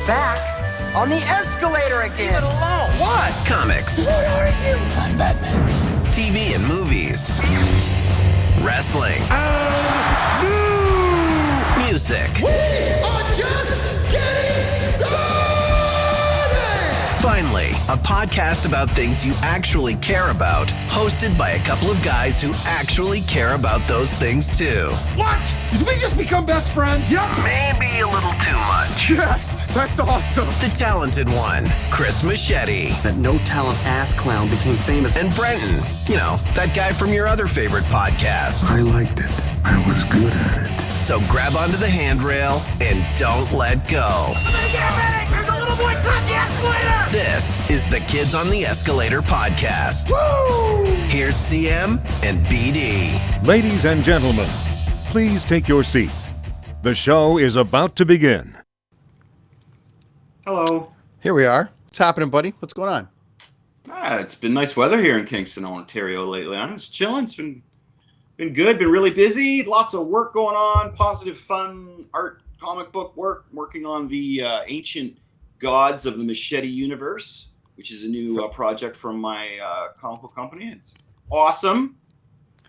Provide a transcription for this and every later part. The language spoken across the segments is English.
back on the escalator again. Leave it alone. What? Comics. What are you? I'm Batman. TV and movies. Wrestling. Music. We are just getting started! Finally, a podcast about things you actually care about, hosted by a couple of guys who actually care about those things too. What? Did we just become best friends? Yep. Maybe a little too much. Yes, that's awesome. The talented one, Chris Machete. That no-talent ass clown became famous. And Brenton, you know, that guy from your other favorite podcast. I liked it. I was good at it. So grab onto the handrail and don't let go. I'm gonna get ready! There's a little boy caught the escalator! This is the Kids on the Escalator podcast. Woo! Here's CM and BD. Ladies and gentlemen, please take your seats. The show is about to begin. Hello. Here we are. What's happening, buddy? What's going on? It's been nice weather here in Kingston, Ontario lately. I'm just chilling. It's been good. Been really busy. Lots of work going on. Positive, fun art, comic book work. Working on the Ancient Gods of the Machete Universe, which is a new project from my comic book company. It's awesome.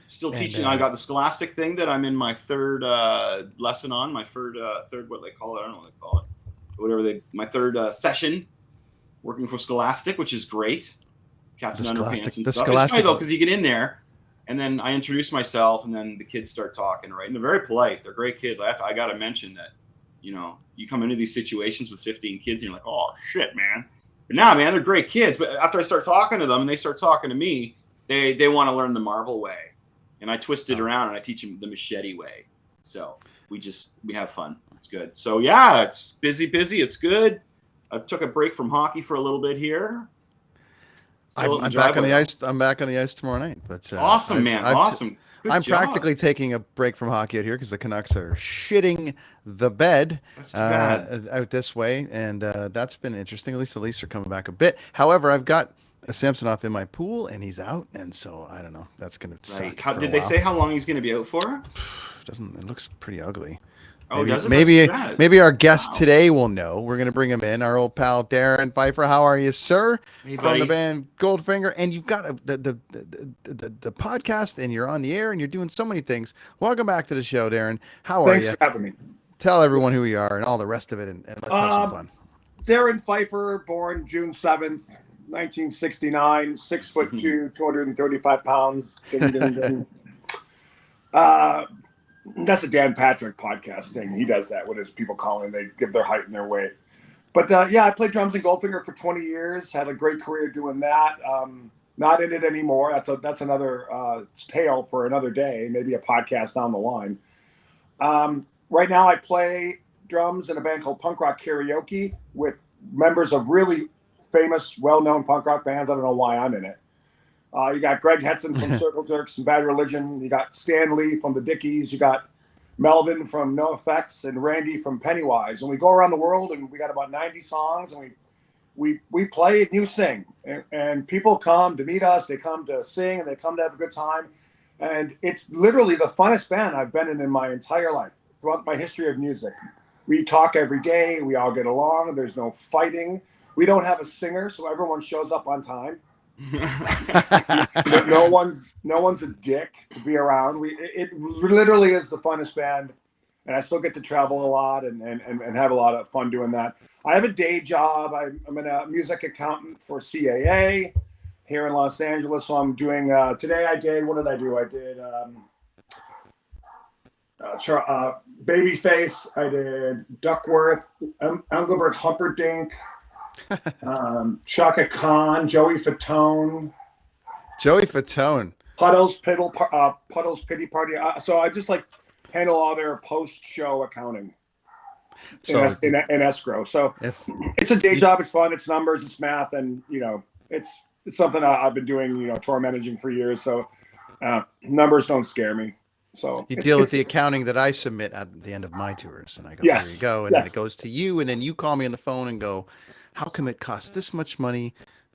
Still teaching. I got the Scholastic thing that I'm in my third lesson on. My third what they call it. I don't know what they call it. My third session working for Scholastic, which is great. Captain Underpants and stuff. It's funny though, because you get in there and then I introduce myself and then the kids start talking, right? And they're very polite. They're great kids. I got to mention that, you know, you come into these situations with 15 kids and you're like, oh shit, man. But now, man, they're great kids. But after I start talking to them and they start talking to me, they want to learn the Marvel way. And I twist it around and I teach them the Machete way. So we have fun. It's good. So yeah, it's busy. It's good. I took a break from hockey for a little bit here. I'm back on the ice. I'm back on the ice tomorrow night. But awesome, man. Awesome. I'm practically taking a break from hockey out here because the Canucks are shitting the bed out this way, and that's been interesting. At least the Leafs are coming back a bit. However, I've got a Samsonov in my pool, and he's out, and so I don't know. That's going to suck. Did they say how long he's going to be out for? It looks pretty ugly. Oh, maybe our guest today will know. We're going to bring him in. Our old pal Darrin Pfeiffer. How are you, sir? Hey, from the band Goldfinger, and you've got the podcast, and you're on the air, and you're doing so many things. Welcome back to the show, Darrin. How are you? Thanks for having me. Tell everyone who you are and all the rest of it, and let's have some fun. Darrin Pfeiffer, born June 7th, 1969, 6'2", 235 pounds. Ding, ding, ding. That's a Dan Patrick podcast thing. He does that when his people call in, they give their height and their weight. But yeah, I played drums in Goldfinger for 20 years. Had a great career doing that. Not in it anymore. That's another tale for another day. Maybe a podcast down the line. Right now, I play drums in a band called Punk Rock Karaoke with members of really famous, well-known punk rock bands. I don't know why I'm in it. You got Greg Hetson from Circle Jerks and Bad Religion. You got Stan Lee from the Dickies. You got Melvin from No Effects and Randy from Pennywise. And we go around the world and we got about 90 songs and we play and you sing. And people come to meet us. They come to sing and they come to have a good time. And it's literally the funnest band I've been in my entire life, throughout my history of music. We talk every day. We all get along. There's no fighting. We don't have a singer, so everyone shows up on time. no one's a dick to be around. It literally is the funnest band, and I still get to travel a lot and have a lot of fun doing that. I have a day job. I'm a music accountant for CAA here in Los Angeles. So I'm doing today. What did I do? I did Babyface. I did Duckworth, Engelbert Humperdinck. Chaka Khan, Joey Fatone, Puddles Pity Party. So I just handle all their post-show accounting in escrow. So it's a day job. It's fun. It's numbers. It's math, and it's something I've been doing. Tour managing for years. So numbers don't scare me. So you deal with the accounting that I submit at the end of my tours, and I go, there you go, and then it goes to you, and then you call me on the phone and go, how come it costs this much money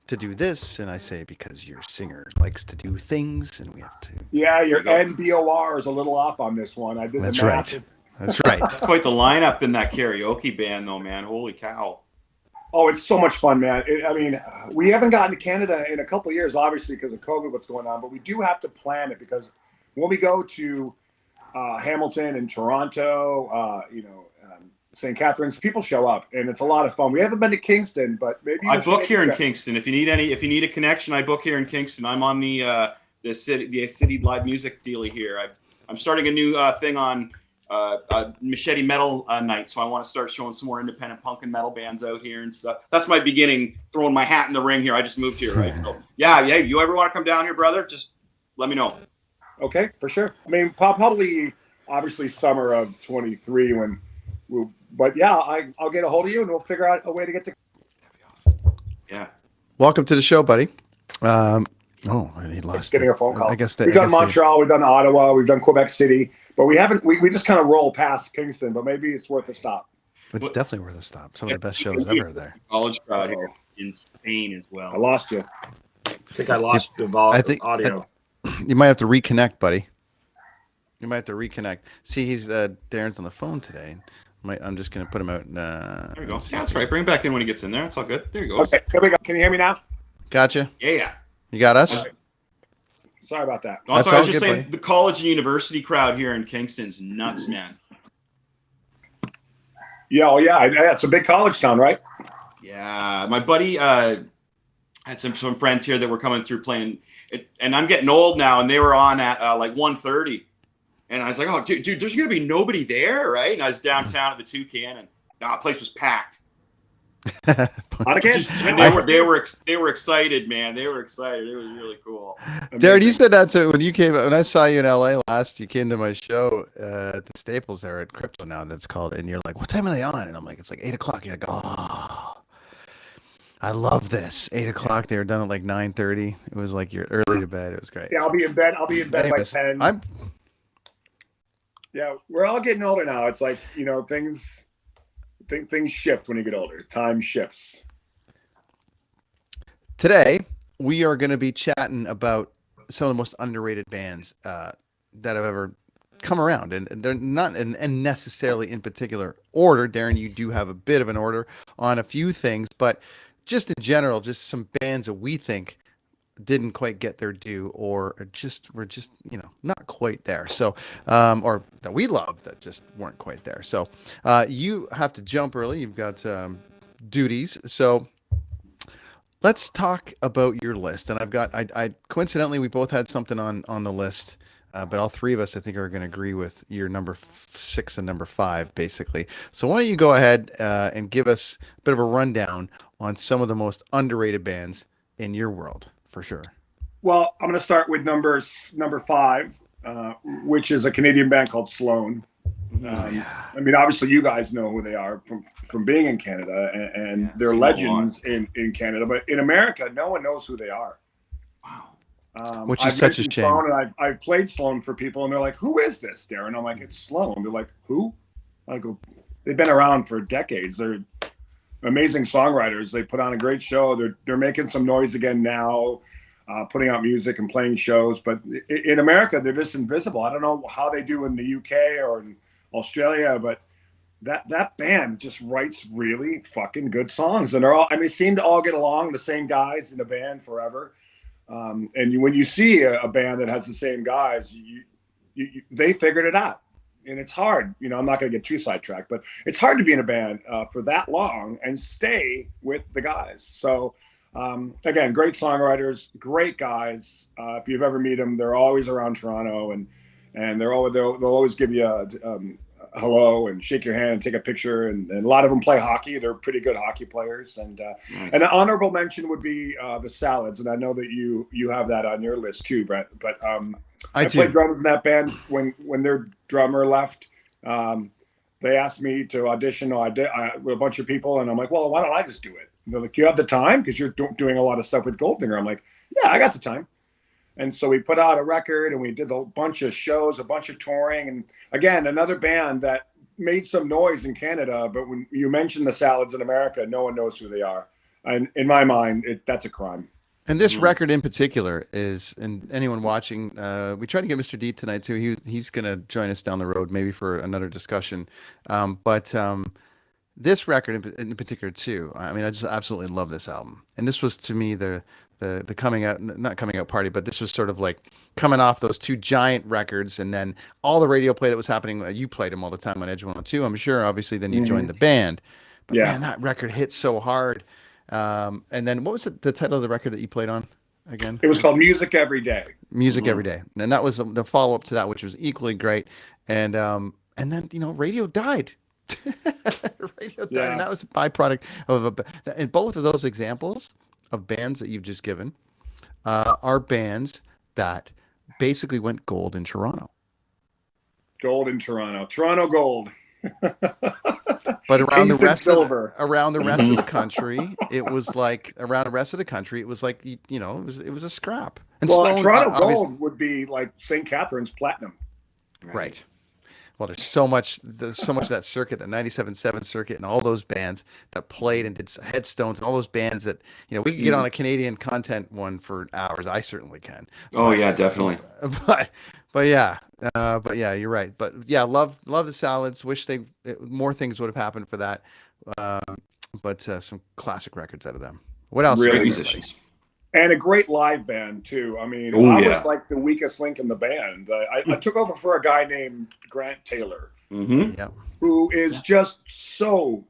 to do this? And I say, because your singer likes to do things and we have to. Yeah, your NBOR is a little off on this one. I did That's the right. math. That's right. That's quite the lineup in that karaoke band, though, man. Holy cow. Oh, it's so much fun, man. I mean, we haven't gotten to Canada in a couple of years, obviously, because of COVID, what's going on. But we do have to plan it because when we go to Hamilton and Toronto, St. Catharines, people show up, and it's a lot of fun. We haven't been to Kingston, but maybe I book here in Kingston. If you need a connection, I book here in Kingston. I'm on the city live music dealie here. I'm starting a new thing on Machete Metal night, so I want to start showing some more independent punk and metal bands out here and stuff. That's my beginning, throwing my hat in the ring here. I just moved here, right? So yeah. You ever want to come down here, brother? Just let me know. Okay, for sure. I mean, probably obviously summer of 23 when we'll. But yeah, I'll get a hold of you and we'll figure out a way to get to. Yeah. Welcome to the show, buddy. He lost. Getting a phone call. I guess we've done Montreal, we've done Ottawa, we've done Quebec City, but we haven't. We just kind of roll past Kingston, but maybe it's worth a stop. It's definitely worth a stop. Some of the best shows ever there. College crowd here, insane as well. I lost you. I think I lost the audio. You might have to reconnect, buddy. You might have to reconnect. See, he's Darren's on the phone today. I'm just going to put him out. There we go. Yeah, that's right. Bring him back in when he gets in there. It's all good. There he goes. Okay, here we go. Can you hear me now? Gotcha. Yeah. You got us? Sorry about that. Also, I was just saying, the college and university crowd here in Kingston's nuts, man. Yeah, it's a big college town, right? Yeah, my buddy had some friends here that were coming through playing it, and I'm getting old now, and they were on at like 1:30. And I was like, oh, dude, there's going to be nobody there, right? And I was downtown at the Toucan, and the place was packed. And they were excited, man. They were excited. It was really cool. Darren, you said that too when you came. When I saw you in LA last, you came to my show at the Staples there at Crypto now. That's called. And you're like, what time are they on? And I'm like, it's like 8:00. You're like, oh, I love this. 8:00. They were done at like 9:30. It was like you're early to bed. It was great. Yeah, I'll be in bed. Anyways, by 10. Yeah, we're all getting older now. It's like, things shift when you get older. Time shifts. Today, we are going to be chatting about some of the most underrated bands that have ever come around. And they're not in necessarily in particular order. Darren, you do have a bit of an order on a few things, but just in general, just some bands that we think didn't quite get their due or were just not quite there, so or that we love that just weren't quite there. So you have to jump early, you've got duties, so let's talk about your list. And I coincidentally we both had something on the list, but all three of us I think are going to agree with your number 6 and number 5 basically. So why don't you go ahead and give us a bit of a rundown on some of the most underrated bands in your world. For sure. Well, I'm going to start with number 5, which is a Canadian band called Sloan. I mean, obviously, you guys know who they are from being in Canada, and they're legends in Canada. But in America, no one knows who they are. Wow. Which is such a shame. Sloan, and I've played Sloan for people, and they're like, "Who is this, Darren?" I'm like, "It's Sloan." They're like, "Who?" I go, "They've been around for decades. They're amazing songwriters. They put on a great show. They're making some noise again now, putting out music and playing shows. But in America, they're just invisible. I don't know how they do in the UK or in Australia, but that band just writes really fucking good songs. And they seem to all get along. The same guys in the band forever. And when you see a band that has the same guys, they figured it out. And it's hard, I'm not going to get too sidetracked, but it's hard to be in a band for that long and stay with the guys. So, again, great songwriters, great guys. If you've ever met them, they're always around Toronto, and they'll always give you a hello and shake your hand and take a picture. And a lot of them play hockey. They're pretty good hockey players. And nice. And an honorable mention would be the Salads. And I know that you have that on your list too, Brent. But I played drums in that band when their drummer left. They asked me to audition with a bunch of people. And I'm like, well, why don't I just do it? And they're like, you have the time? Because you're doing a lot of stuff with Goldfinger. I'm like, yeah, I got the time. And so we put out a record and we did a bunch of shows, a bunch of touring. And again, another band that made some noise in Canada. But when you mention the Salads in America, no one knows who they are. And in my mind, that's a crime. And this record in particular is, and anyone watching, we tried to get Mr. D tonight too. He's going to join us down the road, maybe for another discussion. But this record in particular too. I mean, I just absolutely love this album. And this was to me the coming out, not coming out party, but this was sort of like coming off those two giant records, and then all the radio play that was happening. You played them all the time on Edge 102, I'm sure. Obviously, then you joined the band. But man, that record hit so hard. And then what was the title of the record that you played on again? It was called Music Every Day. Music Every Day. And that was the follow up to that, which was equally great. And then radio died. Radio died, and that was a byproduct of and both of those examples of bands that you've just given are bands that basically went gold in Toronto. Gold in Toronto. Toronto gold. But around the rest of the country, it was like it was a scrap. And well, Toronto gold would be like St. Catharines platinum. Right. Well, there's so much of that circuit, the 97.7 circuit, and all those bands that played and did Headstones, and all those bands that we could get on a Canadian content one for hours. I certainly can. Oh yeah, definitely. But yeah, you're right. But yeah, love the Salads. Wish more things would have happened for that. But some classic records out of them. What else? Great musicians. And a great live band too. I mean, I was like the weakest link in the band. I took over for a guy named Grant Taylor, who is just so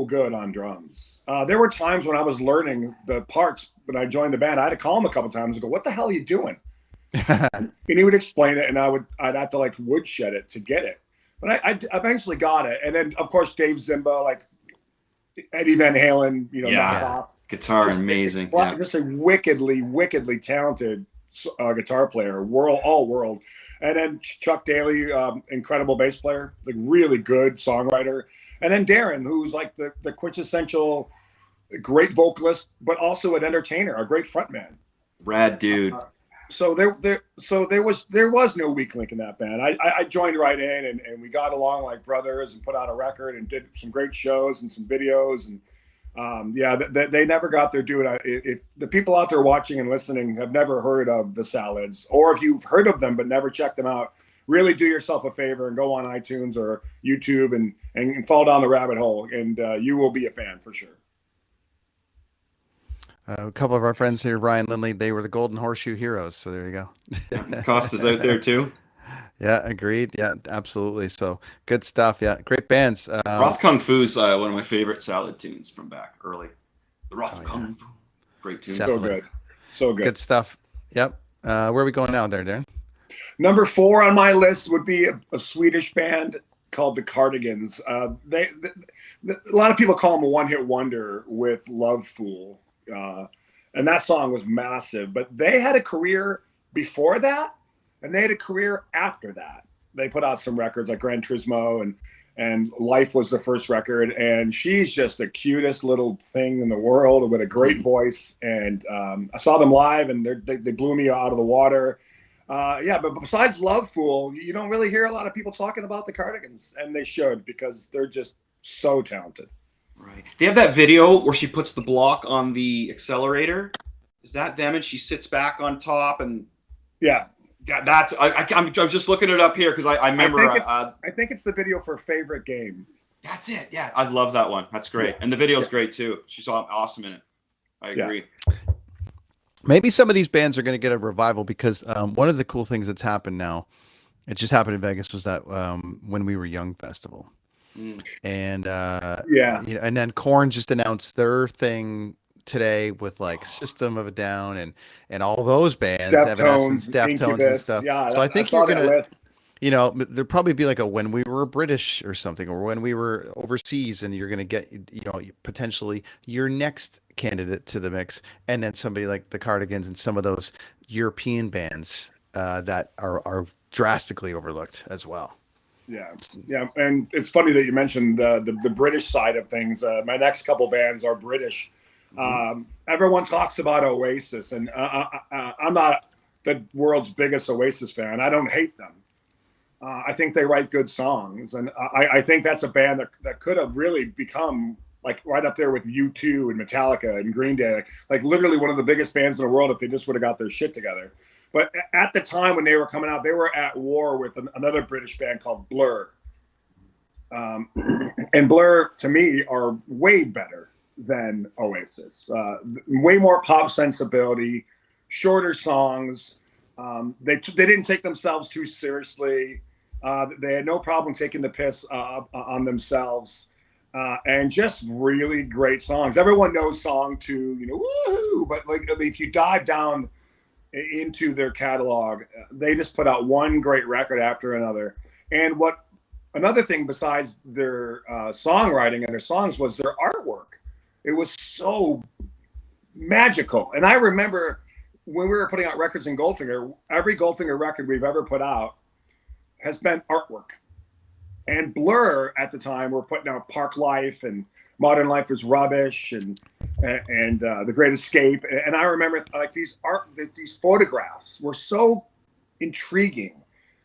good on drums. There were times when I was learning the parts when I joined the band. I had to call him a couple times and go, "What the hell are you doing?" And he would explain it, and I'd have to like woodshed it to get it. But I eventually got it. And then of course Dave Zimba, like Eddie Van Halen, knockoff. Guitar, amazing. Just a wickedly talented guitar player, all world. And then Chuck Daly, incredible bass player, like really good songwriter. And then Darrin, who's like the quintessential great vocalist, but also an entertainer, a great frontman. Rad dude. So there was no weak link in that band. I joined right in, and we got along like brothers and put out a record and did some great shows and some videos and. They never got their due. If the people out there watching and listening have never heard of the Salads, or if you've heard of them but never checked them out, really do yourself a favor and go on iTunes or YouTube and fall down the rabbit hole, and you will be a fan for sure. A couple of our friends here, Ryan Lindley, they were the Golden Horseshoe Heroes. So there you go. Costa's out there too. Yeah, agreed. Yeah, absolutely. So good stuff. Yeah, great bands. Roth Kung Fu's one of my favorite Salad tunes from back early. The Roth Kung Fu. Great tune. Definitely. So good. Good stuff. Yep. Where are we going now there, Darren? Number 4 on my list would be a Swedish band called the Cardigans. A lot of people call them a one-hit wonder with Love Fool. And that song was massive. But they had a career before that. And they had a career after that. They put out some records like Gran Turismo and Life was the first record. And she's just the cutest little thing in the world with a great voice. And I saw them live, and they blew me out of the water. But besides Love Fool, you don't really hear a lot of people talking about the Cardigans. And they should, because they're just so talented. Right. They have that video where she puts the block on the accelerator. Is that them? And she sits back on top and... Yeah. Yeah, I'm just looking it up here because I remember. I think it's the video for Favorite Game. That's it. Yeah, I love that one. That's great, and the video's great too. She's awesome in it. I agree. Maybe some of these bands are going to get a revival because one of the cool things that's happened now, it just happened in Vegas, was that When We Were Young festival, and and then Korn just announced their thing today with like System of a Down and all those bands, Deftones, Deftones and stuff. Yeah, so I think you're gonna, there'll probably be like a When We Were British or something, or When We Were Overseas, and you're gonna get potentially your next candidate to the mix, and then somebody like the Cardigans and some of those European bands that are drastically overlooked as well. Yeah, and it's funny that you mentioned the British side of things. My next couple bands are British. Everyone talks about Oasis, and I'm not the world's biggest Oasis fan. I don't hate them. I think they write good songs, and I think that's a band that could have really become like right up there with U2 and Metallica and Green Day, like literally one of the biggest bands in the world if they just would have got their shit together. But at the time when they were coming out, they were at war with another British band called Blur. and Blur to me are way better than Oasis. Way more pop sensibility, shorter songs. They didn't take themselves too seriously. They had no problem taking the piss on themselves, and just really great songs. Everyone knows song 2, woohoo! But like, I mean, if you dive down into their catalog, they just put out one great record after another. And another thing besides their songwriting and their songs was their artwork. It was so magical. And I remember when we were putting out records in Goldfinger, every Goldfinger record we've ever put out has been artwork. And Blur at the time were putting out Park Life and Modern Life is Rubbish and The Great Escape. And I remember like these photographs were so intriguing.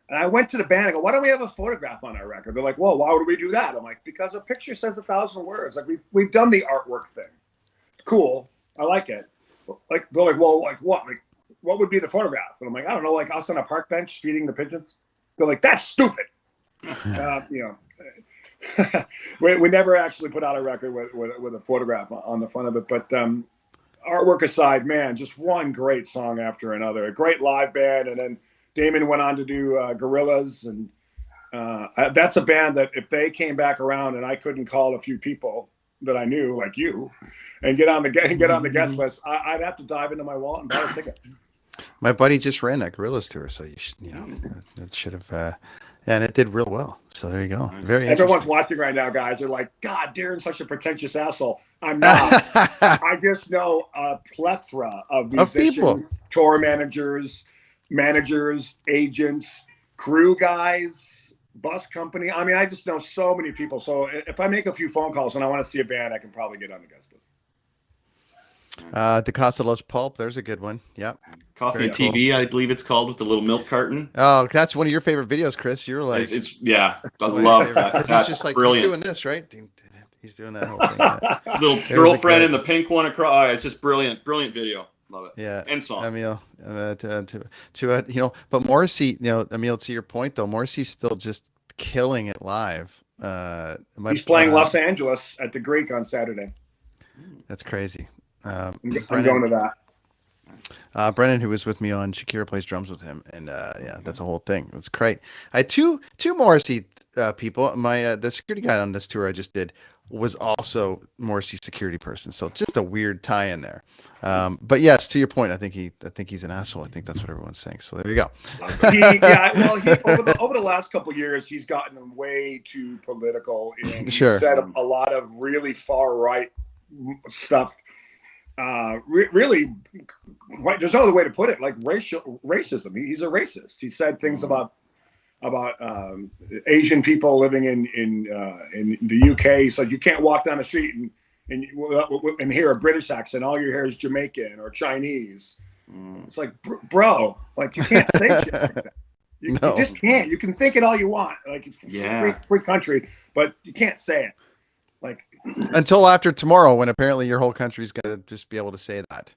And I went to the band and go, why don't we have a photograph on our record? They're like, well, why would we do that? I'm like, because a picture says 1,000 words. Like we've done the artwork thing. It's cool. I like it. Like they're like, well, like what? Like what would be the photograph? And I'm like, I don't know, like us on a park bench feeding the pigeons. They're like, that's stupid. We never actually put out a record with a photograph on the front of it. But artwork aside, man, just one great song after another. A great live band, and then Damon went on to do Gorillaz, and that's a band that if they came back around and I couldn't call a few people that I knew, like you, and get on the guest list, I'd have to dive into my wallet and buy a ticket. My buddy just ran that Gorillaz tour, so it should have, and it did real well. So there you go. Very. Everyone's watching right now, guys. They're like, God, Darren's such a pretentious asshole. I'm not. I just know a plethora of musicians, people, tour managers, agents, crew guys, bus company. I mean, I just know so many people. So if I make a few phone calls and I want to see a band, I can probably get on the guest list. De Casa Los Pulp, there's a good one. Yep. Coffee and TV, I believe it's called, with the little milk carton. Oh, that's one of your favorite videos, Chris. You're like, I love that. That's just like, brilliant. He's doing this, right? He's doing that whole thing. Yeah. Little girlfriend in the pink one across. Oh, it's just brilliant video. Love it. Yeah. And song. Emil, but Morrissey, Emil, to your point though, Morrissey's still just killing it live. He's playing Los Angeles at the Greek on Saturday. That's crazy. I'm going to that. Brennan, who was with me on Shakira Plays Drums with him, and that's a whole thing. It's great. I had two Morrissey people. My the security guy on this tour I just did was also Morrissey security person. So just a weird tie in there. But yes, to your point, I think he's an asshole. I think that's what everyone's saying. So there you go. Over the last couple of years, he's gotten way too political. And he sure. said a lot of really far right stuff. Really, there's no other way to put it. Like racism. He's a racist. He said things about Asian people living in the UK. So you can't walk down the street and hear a British accent. All you hear is Jamaican or Chinese. It's like, bro, like you can't say shit like that. You just can't. You can think it all you want. Like it's free country, but you can't say it. Like until after tomorrow, when apparently your whole country's got to just be able to say that.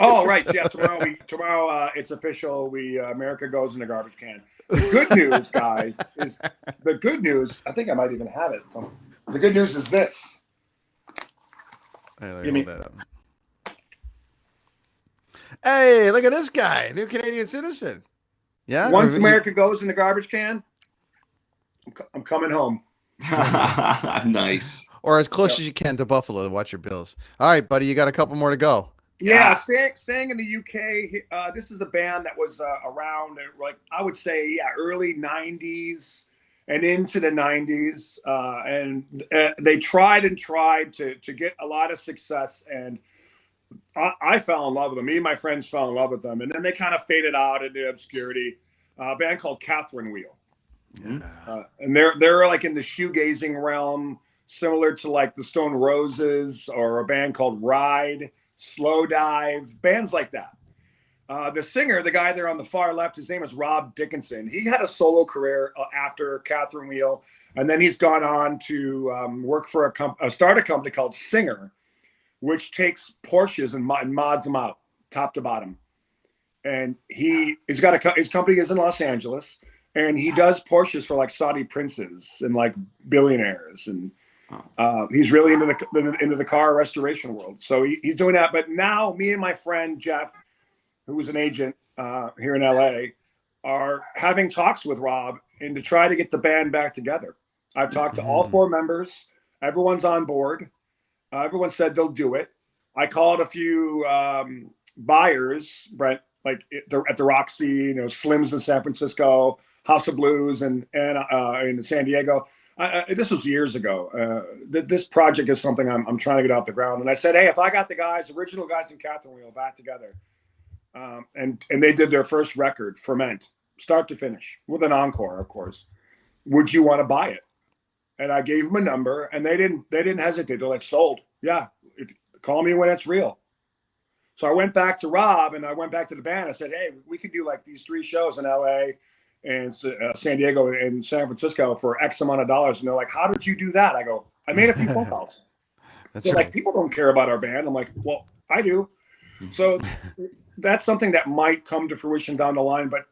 Oh, right. Yeah. Tomorrow it's official. America goes in the garbage can. The good news, guys, is the good news. I think I might even have it. The good news is this. Give me that up. Hey, look at this guy, new Canadian citizen. Yeah. Once America goes in the garbage can, I'm coming home. Nice. Or as close as you can to Buffalo to watch your Bills. All right, buddy, you got a couple more to go. Yeah, staying in the UK. This is a band that was around, like I would say, early '90s and into the '90s, and they tried to get a lot of success. And I fell in love with them. Me and my friends fell in love with them, and then they kind of faded out into obscurity. A band called Catherine Wheel, and they're like in the shoegazing realm, similar to like the Stone Roses or a band called Ride. Slow Dive, bands like that. The singer, the guy there on the far left, his name is Rob Dickinson. He had a solo career after Catherine Wheel, and then he's gone on to work for start a company called Singer, which takes Porsches and mods them out, top to bottom. And he's got his company is in Los Angeles. and he does Porsches for like Saudi princes and like billionaires, and he's really into the car restoration world. So he's doing that. But now, me and my friend Jeff, who is an agent here in LA, are having talks with Rob and to try to get the band back together. I've talked to all 4 members. Everyone's on board. Everyone said they'll do it. I called a few buyers, Brent, like at the Roxy, Slims in San Francisco, House of Blues, and in San Diego. This was years ago. This project is something I'm trying to get off the ground. And I said, hey, if I got the original guys in Catherine Wheel back together, and they did their first record, Ferment, start to finish, with an encore, of course, would you want to buy it? And I gave them a number, and they didn't hesitate. They're like, sold. Yeah, call me when it's real. So I went back to Rob, and I went back to the band. I said, hey, we could do like these 3 shows in LA and San Diego and San Francisco for X amount of dollars. And they're like, how did you do that? I go, I made a few phone calls. They're like, people don't care about our band. I'm like, well, I do. So that's something that might come to fruition down the line. But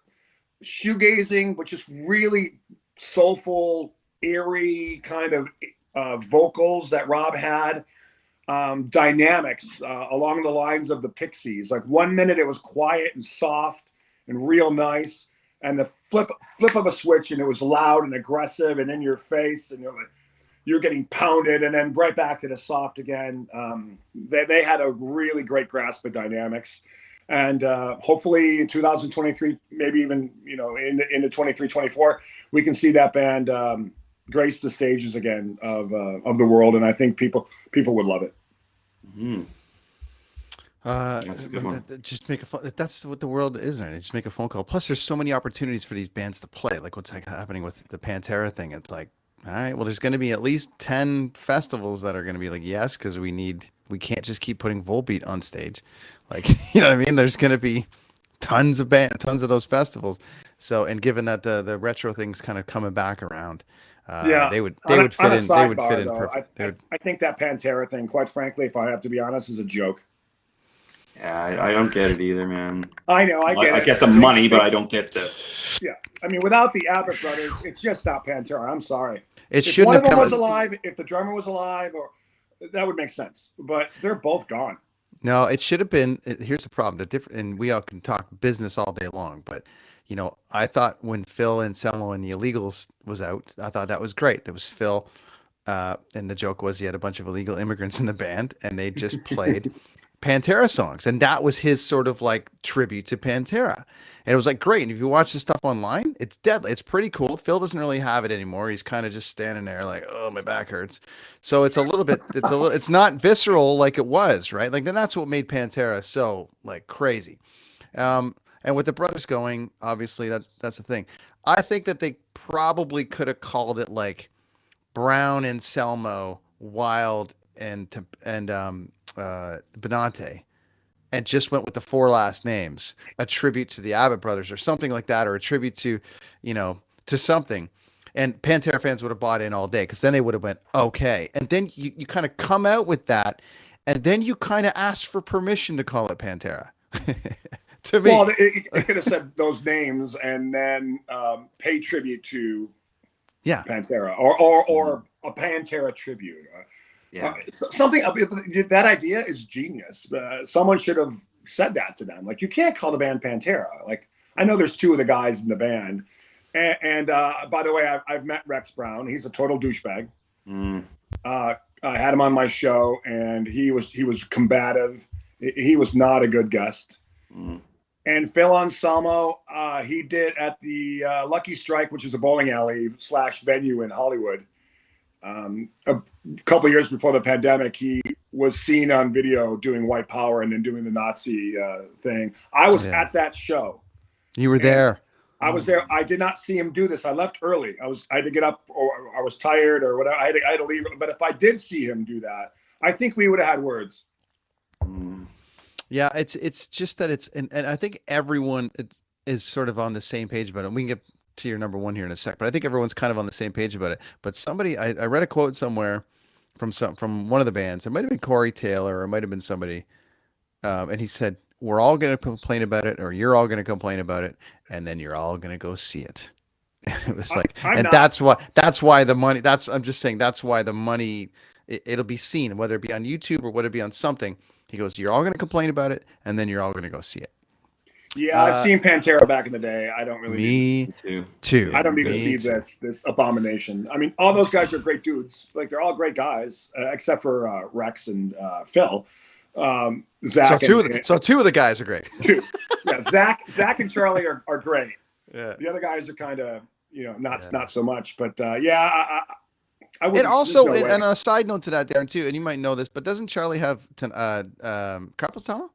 shoegazing, which is really soulful, airy kind of vocals that Rob had, dynamics along the lines of the Pixies. Like 1 minute it was quiet and soft and real nice, and the flip of a switch and it was loud and aggressive and in your face, and you're getting pounded, and then right back to the soft again. They had a really great grasp of dynamics, and hopefully in 2023, maybe even into 23, 24, we can see that band grace the stages again of the world, and I think people would love it. Mm-hmm. That's a good one. Just make a phone. That's what the world is, right? Just make a phone call. Plus, there's so many opportunities for these bands to play. Like what's happening with the Pantera thing. It's like, all right, well, there's going to be at least 10 festivals that are going to be like, yes, because we can't just keep putting Volbeat on stage. Like, you know what I mean? There's going to be tons of those festivals. So, and given that the retro thing's kind of coming back around, they would fit in. They would fit in perfect. I think that Pantera thing, quite frankly, if I have to be honest, is a joke. Yeah, I don't get it either, man. I know, I get it. I get the money, but I don't get the. Yeah, I mean, without the Abbott brothers, it's just not Pantera. I'm sorry. If one of them was alive, if the drummer was alive, or that would make sense. But they're both gone. No, it should have been. Here's the problem. And we all can talk business all day long, but I thought when Phil Anselmo and the Illegals was out, I thought that was great. There was Phil, and the joke was he had a bunch of illegal immigrants in the band, and they just played Pantera songs, and that was his sort of like tribute to Pantera. And it was like great. And if you watch the stuff online, it's deadly. It's pretty cool. Phil doesn't really have it anymore. He's kind of just standing there like, oh, my back hurts. So it's it's not visceral like it was, right? Like then that's what made Pantera so like crazy. And with the brothers going, obviously that's the thing. I think that they probably could have called it like Brown and Selmo, Wild and Benante, and just went with the 4 last names, a tribute to the Abbott brothers or something like that, or a tribute to, to something. And Pantera fans would have bought in all day, because then they would have went, okay. And then you kind of come out with that, and then you kind of ask for permission to call it Pantera. To me. Well, it could have said those names and then pay tribute to Pantera or a Pantera tribute. Yeah. Something that idea is genius. Someone should have said that to them. Like, you can't call the band Pantera. Like, I know there's 2 of the guys in the band, and by the way, I've met Rex Brown. He's a total douchebag. I had him on my show, and he was combative. He was not a good guest. And Phil Anselmo, he did at the Lucky Strike, which is a bowling alley / venue in Hollywood. A couple of years before the pandemic, he was seen on video doing white power and then doing the Nazi thing. I was at that show. You were there. I was there. I did not see him do this. I left early. I had to get up, or I was tired, or whatever. I had to leave. But if I did see him do that, I think we would have had words. Yeah, it's just that and I think everyone is sort of on the same page about it. We can get to your number 1 here in a sec, but I think everyone's kind of on the same page about it. But somebody, I read a quote somewhere from one of the bands. It might have been Corey Taylor, or it might have been somebody, and he said, "We're all going to complain about it, or you're all going to complain about it, and then you're all going to go see it." It was I'm like, I'm and not. that's why the money. I'm just saying that's why the money. It'll be seen, whether it be on YouTube or whether it be on something. He goes, you're all going to complain about it, and then you're all going to go see it. Yeah, I've seen Pantera back in the day. I don't really Me need Too. too. I don't need to Me see too. this abomination. I mean, all those guys are great dudes. Like they're all great guys, except for Rex and Phil. Zach. So two of the guys are great. Two. Yeah, Zach and Charlie are great. Yeah. The other guys are kind of not so much. But I would. And also, and on a side note to that, Darren, too, and you might know this, but doesn't Charlie have carpal tunnel?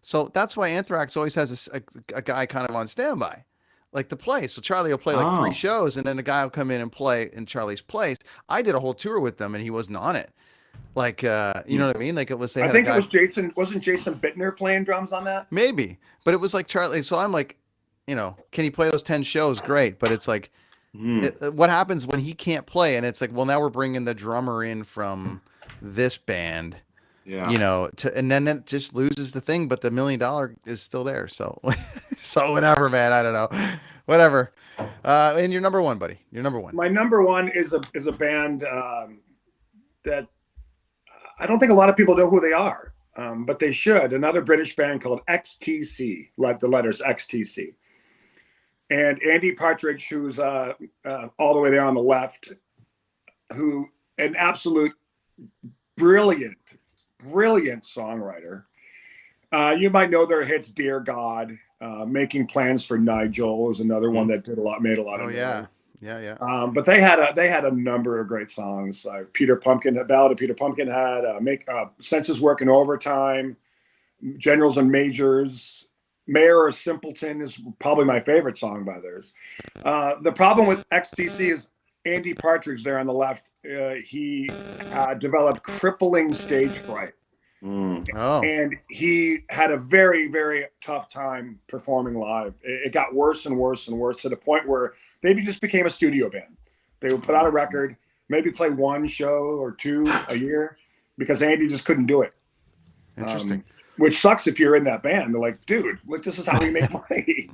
So that's why Anthrax always has a guy kind of on standby, like to play. So Charlie will play like 3 shows, and then the guy will come in and play in Charlie's place. I did a whole tour with them, and he wasn't on it. Like, you know what I mean? Like it was. I think it was Jason. Wasn't Jason Bittner playing drums on that? Maybe, but it was like Charlie. So I'm like, can he play those 10 shows? Great, but it's like. What happens when he can't play? And it's like, well, now we're bringing the drummer in from this band, and then it just loses the thing. But the $1 million is still there. So, so whatever, man. I don't know, whatever. And you're number one, buddy. You're number one. My number one is a band that I don't think a lot of people know who they are, but they should. Another British band called XTC, like the letters XTC. And Andy Partridge, who's all the way there on the left, who an absolute brilliant songwriter. You might know their hits, "Dear God," "Making Plans for Nigel" is another one that made a lot of. Oh yeah. But they had a number of great songs. Peter Pumpkin, Ballad of Peter Pumpkinhead, Senses Working Overtime, Generals and Majors. Mayor or Simpleton is probably my favorite song by theirs. The problem with XTC is Andy Partridge there on the left. He developed crippling stage fright. And he had a very, very tough time performing live. It got worse and worse and worse to the point where they just became a studio band. They would put out a record, maybe play 1 show or 2 a year because Andy just couldn't do it. Interesting. Which sucks if you're in that band. They're like, dude, look, this is how we make money.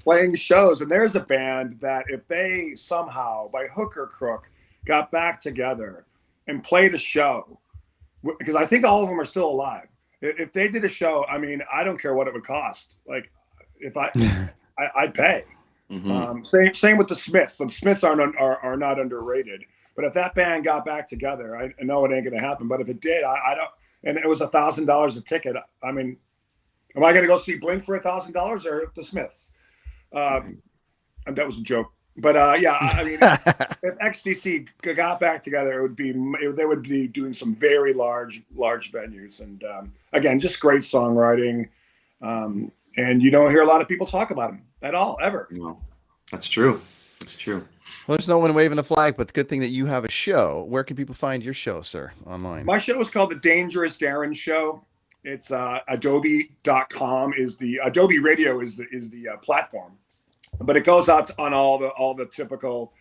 Playing shows. And there's a band that if they somehow, by hook or crook, got back together and played a show, because I think all of them are still alive. If they did a show, I mean, I don't care what it would cost. Like, if I'd pay. Same with the Smiths. The Smiths are not underrated. But if that band got back together, I know it ain't going to happen. But if it did, I don't. And it was $1,000 a ticket. I mean, am I going to go see Blink for $1,000 or the Smiths? And that was a joke. But yeah, I mean, if XTC got back together, they would be doing some very large venues. And again, just great songwriting. And you don't hear a lot of people talk about them at all, ever. No, that's true. That's true. Well, there's no one waving the flag, but the good thing that you have a show. Where can people find your show, sir, online? My show is called The Dangerous Darrin Show. It's adobe.com is the Adobe Radio is the platform, but it goes out on all the typical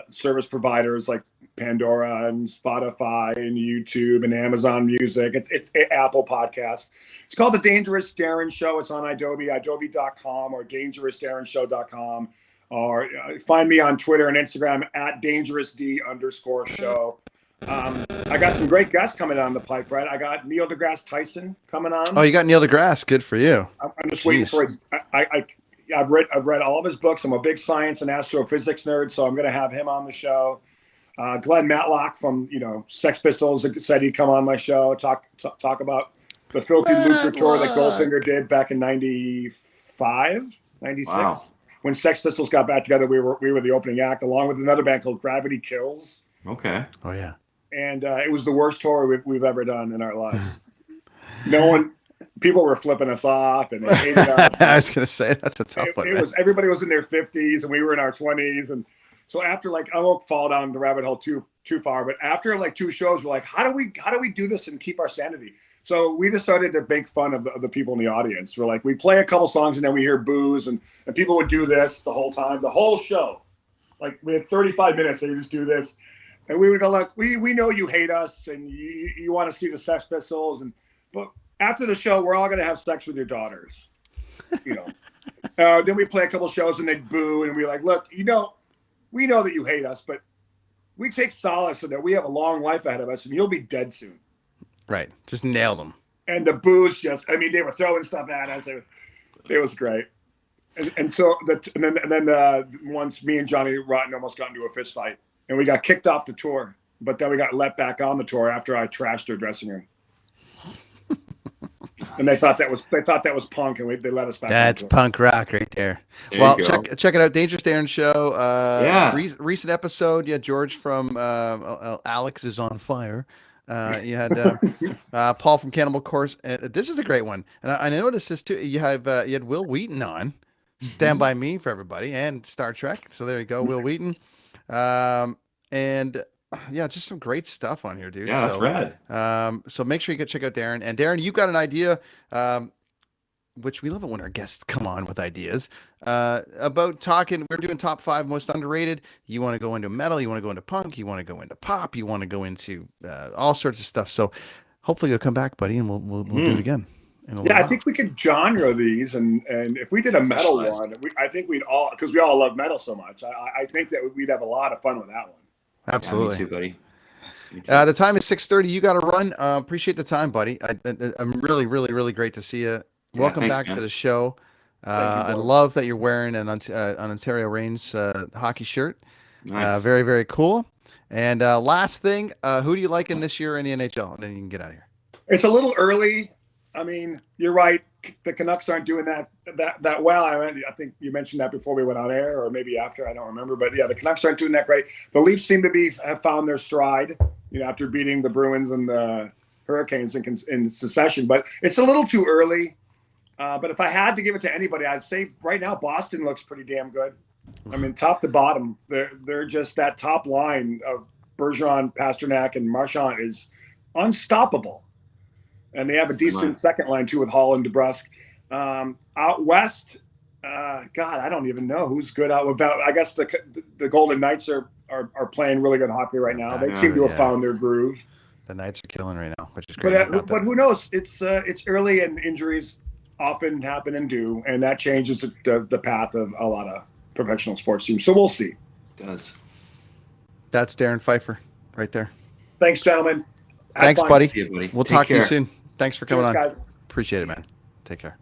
service providers like Pandora and Spotify and YouTube and Amazon Music. It's Apple Podcasts. It's called The Dangerous Darrin Show. It's on adobe.com or dangerousdarrinshow.com. Or find me on Twitter and Instagram at dangerousd_show. I got some great guests coming down the pipe, right? I got Neil deGrasse Tyson coming on. Oh, you got Neil deGrasse. Good for you. I'm just waiting for it. I've read all of his books. I'm a big science and astrophysics nerd, so I'm going to have him on the show. Glenn Matlock from Sex Pistols said he'd come on my show, talk about the Filthy Lucre tour that Goldfinger did back in 95, 96. Wow. When Sex Pistols got back together, we were the opening act, along with another band called Gravity Kills. Okay. Oh yeah. And it was the worst tour we've ever done in our lives. People were flipping us off, and they hated us. I was gonna say that's a tough one. Everybody was in their 50s, and we were in our 20s, and so after I won't fall down the rabbit hole too far, but after 2 shows, we're like, how do we do this and keep our sanity? So we just started to make fun of the people in the audience. We're like, we play a couple songs and then we hear boos, and people would do this the whole time, the whole show. Like we had 35 minutes, they would just do this. And we would go, look, we know you hate us and you want to see the Sex Pistols, but after the show, we're all going to have sex with your daughters. Then we play a couple shows and they'd boo, and we're like, look, we know that you hate us, but we take solace in that we have a long life ahead of us, and you'll be dead soon. Right. Just nail them. And the boos they were throwing stuff at us. It was great. And so then once me and Johnny Rotten almost got into a fist fight, and we got kicked off the tour, but then we got let back on the tour after I trashed their dressing room. And they thought that was punk, and they let us back. That's punk rock right there. Well, check it out, Dangerous Darren Show. Recent episode. Yeah, George from Alex is on fire. You had Paul from Cannibal Corpse. This is a great one, and I noticed this too. You had Will Wheaton on Stand By Me for everybody, and Star Trek. So there you go, Will Wheaton. And yeah, just some great stuff on here, dude. Yeah, that's rad. So make sure you go check out Darren. And Darren, you got an idea, which we love it when our guests come on with ideas about talking. We're doing top 5 most underrated. You want to go into metal, you want to go into punk, you want to go into pop, you want to go into all sorts of stuff. So hopefully you'll come back, buddy, and we'll do it again. I think we could genre these, and if we did a metal one, I think we'd all, because we all love metal so much. I think that we'd have a lot of fun with that one. Absolutely. Yeah, me too, buddy. Me too. The time is 6:30. You got to run. Appreciate the time, buddy. I'm really, really, really great to see you. Welcome back to the show. I love that you're wearing an Ontario Reigns hockey shirt. Nice. Very, very cool. And last thing, who do you like in this year in the NHL? And then you can get out of here. It's a little early. I mean, you're right. The Canucks aren't doing that well. I think you mentioned that before we went on air, or maybe after. I don't remember. But yeah, the Canucks aren't doing that great. The Leafs seem to have found their stride, after beating the Bruins and the Hurricanes in succession. But it's a little too early. But if I had to give it to anybody, I'd say right now Boston looks pretty damn good. I mean, top to bottom, they're just, that top line of Bergeron, Pasternak, and Marchand is unstoppable. And they have a decent second line too with Hall and DeBrusque. Out west, God, I don't even know who's good out about. I guess the Golden Knights are playing really good hockey right now. They seem to have found their groove. The Knights are killing right now, which is great. But who knows? It's early, and injuries often happen and do, and that changes the path of a lot of professional sports teams. So we'll see. It does. That's Darrin Pfeiffer right there. Thanks, gentlemen. Thanks, buddy. See you, buddy. We'll talk to you soon. Thanks for coming on. Guys. Appreciate it, man. Take care.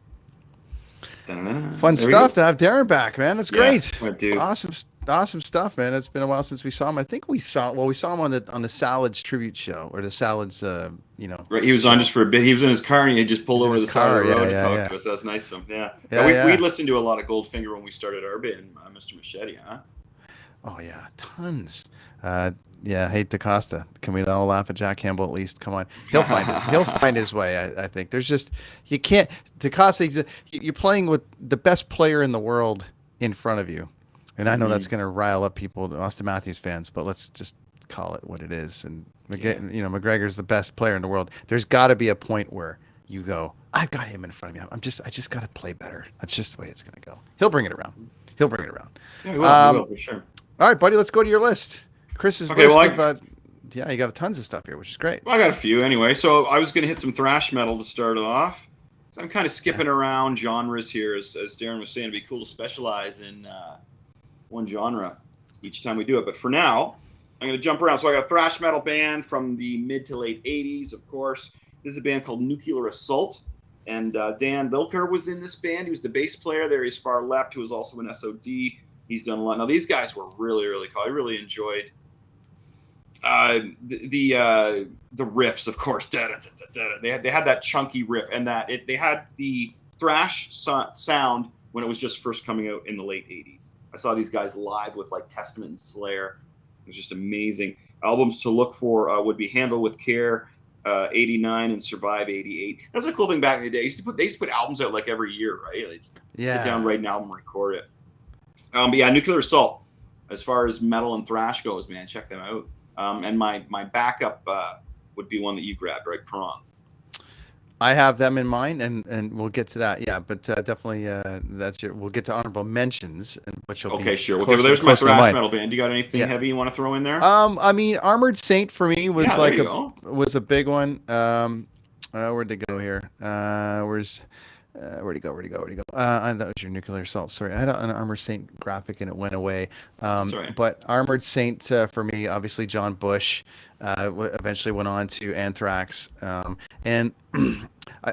Da-da-da. Fun stuff to have Darrin back, man. That's great. Dude. Awesome stuff, man. It's been a while since we saw him. I think we saw him on the Salads tribute show, or the Salads, Right, he was on just for a bit. He was in his car, and he had just pulled over the side of the road to talk to us. That's nice of him. Yeah. We listened to a lot of Goldfinger when we started our band, Mr. Machete, huh? Oh yeah, tons. Hey DaCosta, can we all laugh at Jack Campbell at least? Come on, he'll find his way. I think there's just, you can't. DaCosta, you're playing with the best player in the world in front of you, and I know that's going to rile up people, Austin Matthews fans, but let's just call it what it is. And McGregor's the best player in the world. There's got to be a point where you go, I've got him in front of me. I just got to play better. That's just the way it's going to go. He'll bring it around. Yeah, he will for sure. All right, buddy, let's go to your list. Chris's list you got tons of stuff here, which is great. Well, I got a few anyway. So I was going to hit some thrash metal to start off. So I'm kind of skipping around genres here, as Darrin was saying. It'd be cool to specialize in one genre each time we do it. But for now, I'm going to jump around. So I got a thrash metal band from the mid to late 80s, of course. This is a band called Nuclear Assault. And Dan Bilker was in this band. He was the bass player there. He's far left, who was also in SOD. He's done a lot. Now, these guys were really, really cool. I really enjoyed the riffs, of course. They had that chunky riff, and they had the thrash sound when it was just first coming out in the late 80s. I saw these guys live with like Testament and Slayer. It was just amazing. Albums to look for would be Handle with Care, 89, and Survive, 88. That's a cool thing back in the day. They used to put albums out like every year, right? Like, sit down, write an album, record it. But yeah, Nuclear Assault, as far as metal and thrash goes, man, check them out. And my backup would be one that you grabbed, right? Prong. I have them in mind, and we'll get to that. Yeah, but definitely we'll get to honorable mentions. Okay, sure. Well, there's my thrash metal band. Do you got anything heavy you want to throw in there? I mean, Armored Saint for me was was a big one. Where'd they go here? Where'd he go? That was your nuclear assault. Sorry, I had an Armored Saint graphic and it went away. That's right. But Armored Saint for me, obviously John Bush, eventually went on to Anthrax, and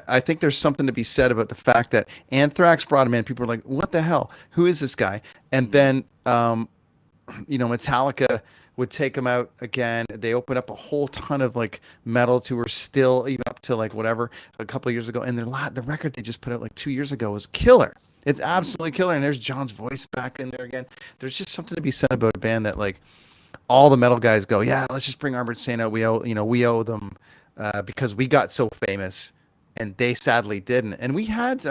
I think there's something to be said about the fact that Anthrax brought him in. People were like, "What the hell? Who is this guy?" And then, Metallica would take him out again. They opened up a whole ton of like metal tours still, even up to like whatever a couple of years ago. And the record they just put out like 2 years ago was killer. It's absolutely killer. And there's John's voice back in there again. There's just something to be said about a band that like all the metal guys go, yeah, let's just bring Armored Saint out. We owe them because we got so famous, and they sadly didn't. And we had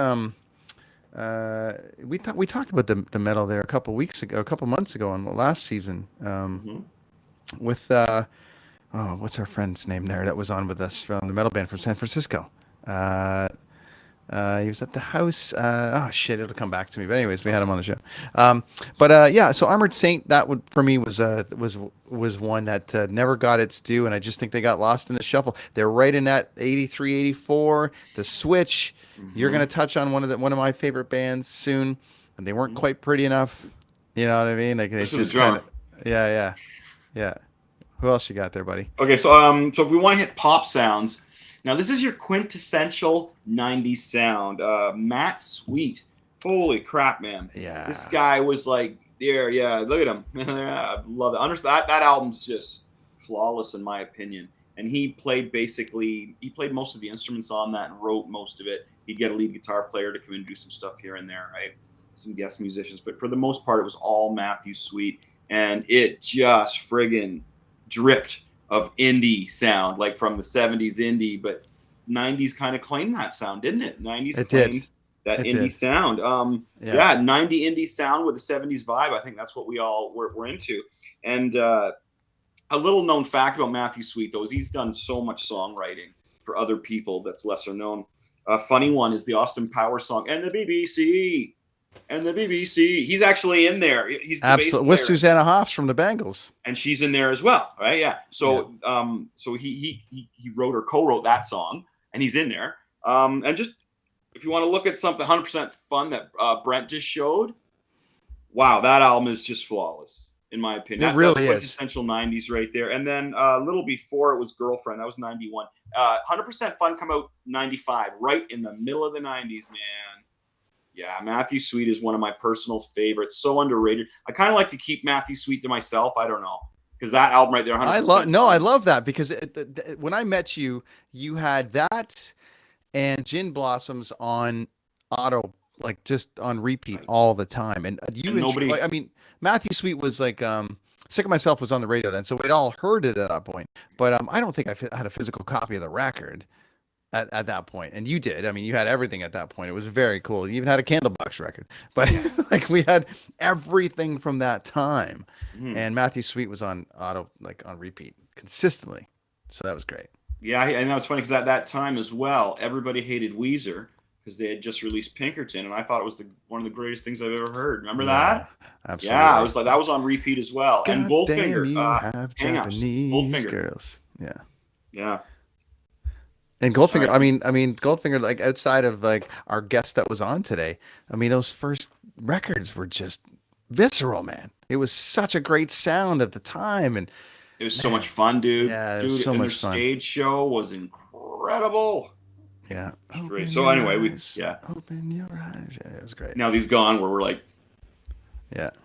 we talked about the metal there a couple months ago on the last season. With what's our friend's name there that was on with us from the metal band from San Francisco? He was at the house. Oh shit, it'll come back to me. But anyways, we had him on the show. So Armored Saint, that would for me was one that never got its due, and I just think they got lost in the shuffle. They're right in that 83, 84, the switch. You're gonna touch on one of my favorite bands soon, and they weren't quite pretty enough. You know what I mean? Like they just kind of, yeah. Who else you got there, buddy? Okay, so if we want to hit pop sounds, now this is your quintessential '90s sound. Matt Sweet, holy crap, man! Yeah, this guy was like, yeah. Look at him. I love it. That album's just flawless in my opinion. And he played most of the instruments on that and wrote most of it. He'd get a lead guitar player to come in and do some stuff here and there, right? Some guest musicians, but for the most part, it was all Matthew Sweet. And it just friggin' dripped of indie sound, like from the 70s indie, but 90s kind of claimed that sound, didn't it? 90s claimed that indie sound. 90 indie sound with a 70s vibe. I think that's what we all were into. And a little known fact about Matthew Sweet, though, is he's done so much songwriting for other people that's lesser known. A funny one is the Austin Powers song, and the BBC. And the BBC, he's actually in there. He's the absolutely with Susanna Hoffs from the Bangles, and she's in there as well, right? Yeah. So, so he wrote or co-wrote that song, and he's in there. And just if you want to look at something 100% fun that Brent just showed, wow, that album is just flawless in my opinion. It really that's is quintessential '90s right there. And then a little before it was Girlfriend. That was '91. 100% Fun come out '95, right in the middle of the '90s, man. Yeah, Matthew Sweet is one of my personal favorites. So underrated. I kind of like to keep Matthew Sweet to myself. I don't know, because that album right there. 100% I love that because when I met you, you had that and Gin Blossoms on auto, like just on repeat all the time. And I mean, Matthew Sweet was like Sick of Myself was on the radio then, so we'd all heard it at that point. But I don't think I had a physical copy of the record at that point, and you did. I mean, you had everything at that point. It was very cool. You even had a Candlebox record, but like we had everything from that time. And Matthew Sweet was on auto, like on repeat consistently, so that was great. Yeah, and that was funny because at that time as well, everybody hated Weezer because they had just released Pinkerton, and I thought it was one of the greatest things I've ever heard. Remember that? Absolutely. Yeah, I was like, that was on repeat as well. God and Goldfinger, have Japanese Goldfinger girls. Yeah. And Goldfinger, right. I mean, Goldfinger, like outside of like our guest that was on today, I mean, those first records were just visceral, man. It was such a great sound at the time, and it was so much fun, dude. Yeah, it was so much fun. Their stage show was incredible. Yeah. Great. So anyway, open your eyes. Yeah, it was great. Now he's gone, where we're like,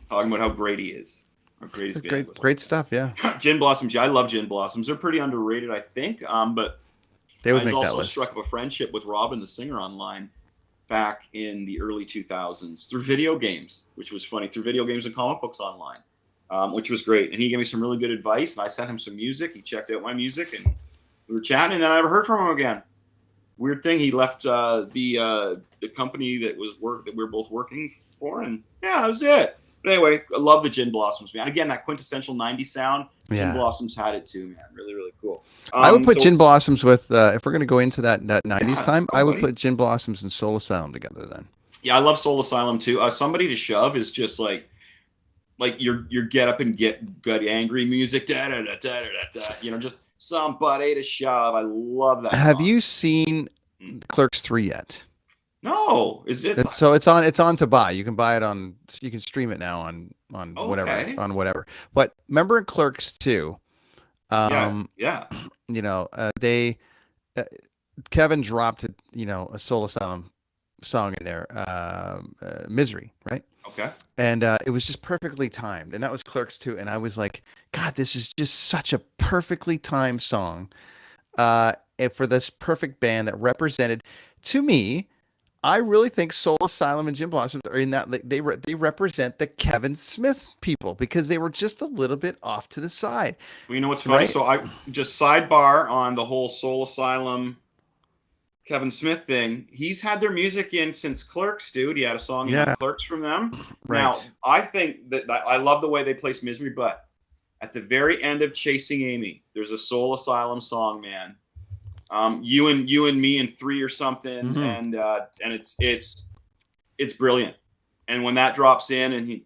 talking about how great he is. How great his band was. Great stuff. Yeah. Gin Blossoms. Yeah, I love Gin Blossoms. They're pretty underrated, I think. But they would I make that also list. Struck up a friendship with Robin, the singer, online back in the early 2000s through video games, which was funny. Through video games and comic books online, which was great. And he gave me some really good advice, and I sent him some music. He checked out my music, and we were chatting, and then I never heard from him again. Weird thing. He left the company that we were both working for, and that was it. But anyway, I love the Gin Blossoms, man. Again, that quintessential '90s sound. Gin Blossoms had it too, man. Really, really cool. I would put Gin Blossoms with if we're going to go into that '90s time. I would put Gin Blossoms and Soul Asylum together then. Yeah, I love Soul Asylum too. Somebody to Shove is just like your get up and get angry music. Da, da, da, da, da, da, you know, just Somebody to Shove. I love that. Have song. you seen Clerks 3 yet? No, is it? It's on to buy. You can buy it on. You can stream it now on Okay. whatever. But remember in Clerks 2, Yeah. you know, they Kevin dropped a Soul Asylum song in there, Misery, right? Okay. And it was just perfectly timed, and that was Clerks 2, and I was like, God, this is just such a perfectly timed song, and for this perfect band that represented, to me, I really think Soul Asylum and Jim Blossom are in that they represent the Kevin Smith people because they were just a little bit off to the side. Well, you know what's funny? Right? So I just sidebar on the whole Soul Asylum Kevin Smith thing. He's had their music in since Clerks, dude. He had a song in Clerks from them. Right. Now, I think that I love the way they place Misery, but at the very end of Chasing Amy, there's a Soul Asylum song, man. You and me and 3 or something, and it's brilliant. And when that drops in, and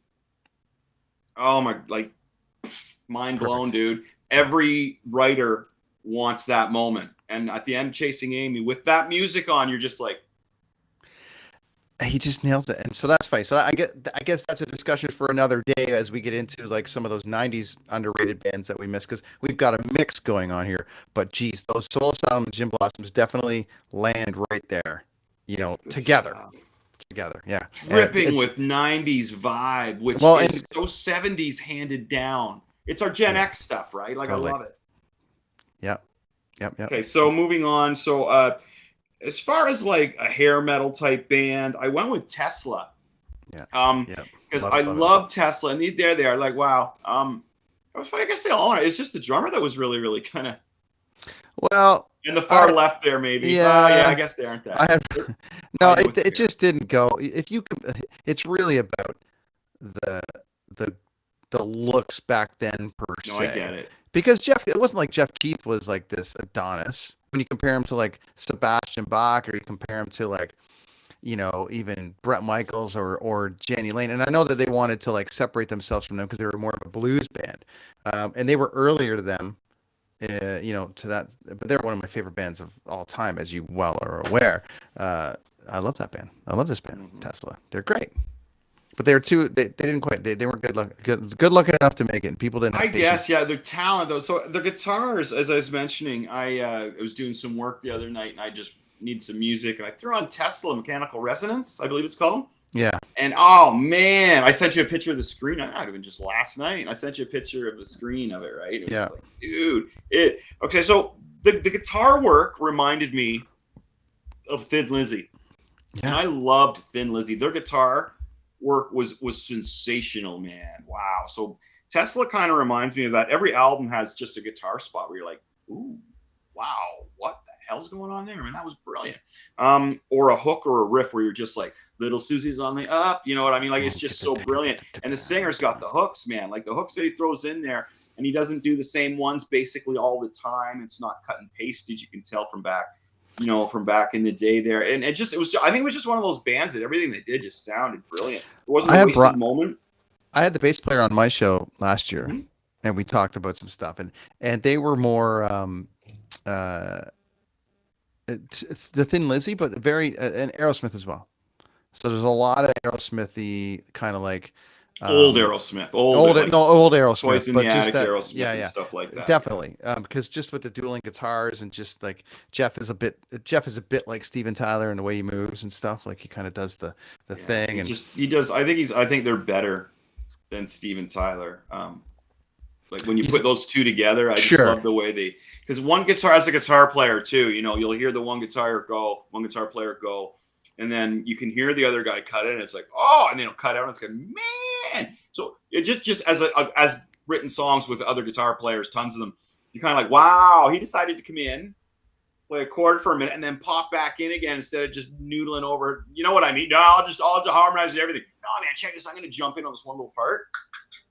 mind blown, dude. Every writer wants that moment. And at the end, Chasing Amy, with that music on, you're just like, he just nailed it. And so that's fine. So I guess that's a discussion for another day as we get into like some of those 90s underrated bands that we miss, because we've got a mix going on here. But geez, those Soul Asylum and Jim Blossoms definitely land right there, together. Yeah. Dripping with 90s vibe, which is so 70s handed down. It's our Gen X stuff, right? Like, totally. I love it. Yep. Okay, so moving on. So as far as like a hair metal type band, I went with Tesla. Yeah. Because I love Tesla, and they're there. Like, wow. It was funny. I guess they all are. It's just the drummer that was really, really kind of. Well. In the far left there, maybe. Yeah. I guess they aren't that. It just didn't go. If you can, it's really about the looks back then per se. No, I get it. Because it wasn't like Jeff Keith was like this Adonis. When you compare him to like Sebastian Bach, or you compare him to like, even Bret Michaels or Jenny Lane. And I know that they wanted to like separate themselves from them because they were more of a blues band. And they were earlier to them, to that. But they're one of my favorite bands of all time, as you well are aware. I love that band. I love this band, Tesla. They're great. But they were they didn't quite, they weren't good looking enough to make it. And people didn't. I guess, yeah, their talent though. So the guitars, as I was mentioning, I was doing some work the other night, and I just needed some music, and I threw on Tesla Mechanical Resonance, I believe it's called. Yeah. And oh man, I sent you a picture of the screen. I don't even just last night. I sent you a picture of the screen of it, right? It was like, dude, okay. So the guitar work reminded me of Thin Lizzy, and I loved Thin Lizzy. Their guitar work was sensational, man. Wow. So Tesla kind of reminds me of that. Every album has just a guitar spot where you're like, ooh, wow, what the hell's going on there? I mean, that was brilliant. Or a hook or a riff where you're just like, Little Susie's on the up, you know what I mean? Like, it's just so brilliant. And the singer's got the hooks, man. Like the hooks that he throws in there, and he doesn't do the same ones basically all the time. It's not cut and pasted. You can tell from back in the day there. And I think it was just one of those bands that everything they did just sounded brilliant. It wasn't a wasted moment. I had the bass player on my show last year, and we talked about some stuff, and they were more it's the Thin Lizzy, but very and Aerosmith as well. So there's a lot of Aerosmithy kind of like old Aerosmith, old Aerosmith, Toys in the Attic Aerosmith, and stuff like that. Definitely, because just with the dueling guitars and just like Jeff is a bit like Steven Tyler in the way he moves and stuff. Like he kind of does the thing, and he does. I think they're better than Steven Tyler. Like when you put those two together, I just love the way because one guitar as a guitar player too. You'll hear the one guitar player go. And then you can hear the other guy cut it, and it's like, oh, and then it'll cut out, and it's like, man. So it just as written songs with other guitar players, tons of them, you're kind of like, wow, he decided to come in, play a chord for a minute, and then pop back in again instead of just noodling over. You know what I mean? No, I'll just harmonize everything. No, man, check this. I'm going to jump in on this one little part,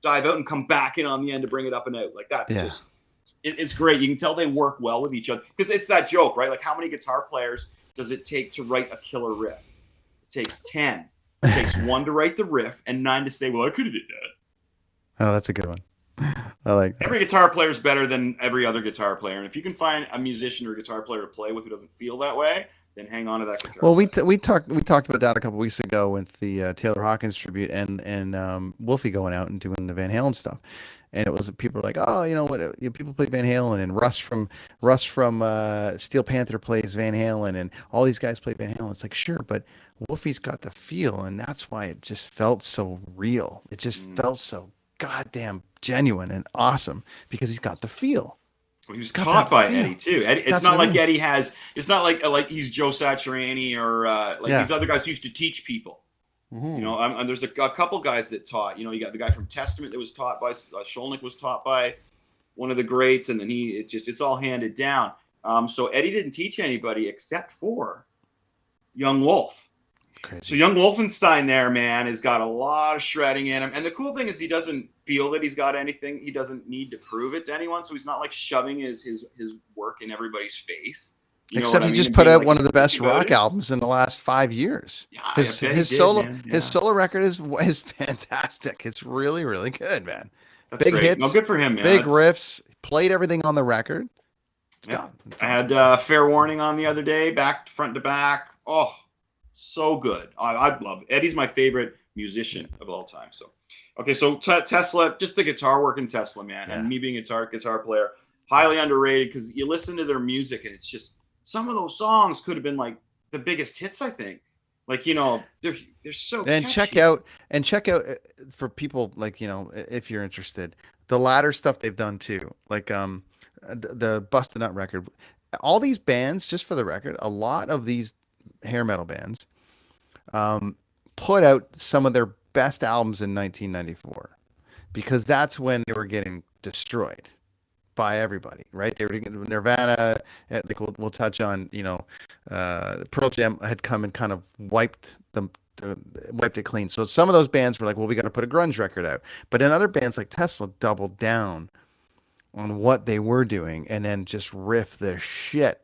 dive out, and come back in on the end to bring it up and out. Like that's just, it's great. You can tell they work well with each other because it's that joke, right? Like how many guitar players does it take to write a killer riff? It takes 10. It takes 1 to write the riff and 9 to say, well, I could have did that. Oh, that's a good one. I like that. Every guitar player is better than every other guitar player. And if you can find a musician or a guitar player to play with who doesn't feel that way, then hang on to that guitar. Well, we talked about that a couple weeks ago with the Taylor Hawkins tribute and Wolfie going out and doing the Van Halen stuff, and it was people were like, oh, you know what? People play Van Halen, and Russ from Steel Panther plays Van Halen, and all these guys play Van Halen. It's like, sure, but Wolfie's got the feel, and that's why it just felt so real. It just felt so goddamn genuine and awesome because he's got the feel. Well, he was taught by Eddie too. It's not like Eddie has. It's not like he's Joe Satriani or these other guys who used to teach people. Mm-hmm. You know, and there's a couple guys that taught. You know, you got the guy from Testament that was taught by Skolnick was taught by one of the greats, and then it's all handed down. So Eddie didn't teach anybody except for Young Wolf. Crazy. So young Wolfenstein there, man, has got a lot of shredding in him. And the cool thing is he doesn't feel that he's got anything. He doesn't need to prove it to anyone. So he's not like shoving his work in everybody's face. Except he just put out one of the best rock albums in the last 5 years. Yeah, his solo record is fantastic. It's really, really good, man. That's big great. Hits. No, good for him, man. Big riffs. Played everything on the record. Yeah. I had Fair Warning on the other day, front to back. Oh, so good. I love it. Eddie's my favorite musician of all time. So, okay, so Tesla, just the guitar work in Tesla, man, and me being a guitar player, highly underrated because you listen to their music and it's just some of those songs could have been like the biggest hits. I think, like, you know, they're so. And catchy. check out for people like, you know, if you're interested, the latter stuff they've done too, like the Bust a Nut record. All these bands, just for the record, a lot of these hair metal bands put out some of their best albums in 1994 because that's when they were getting destroyed by everybody, right? They were Nirvana, like we'll touch on, you know, Pearl Jam had come and kind of wiped it clean. So some of those bands were like, well, we got to put a grunge record out. But then other bands like Tesla doubled down on what they were doing and then just riff the shit.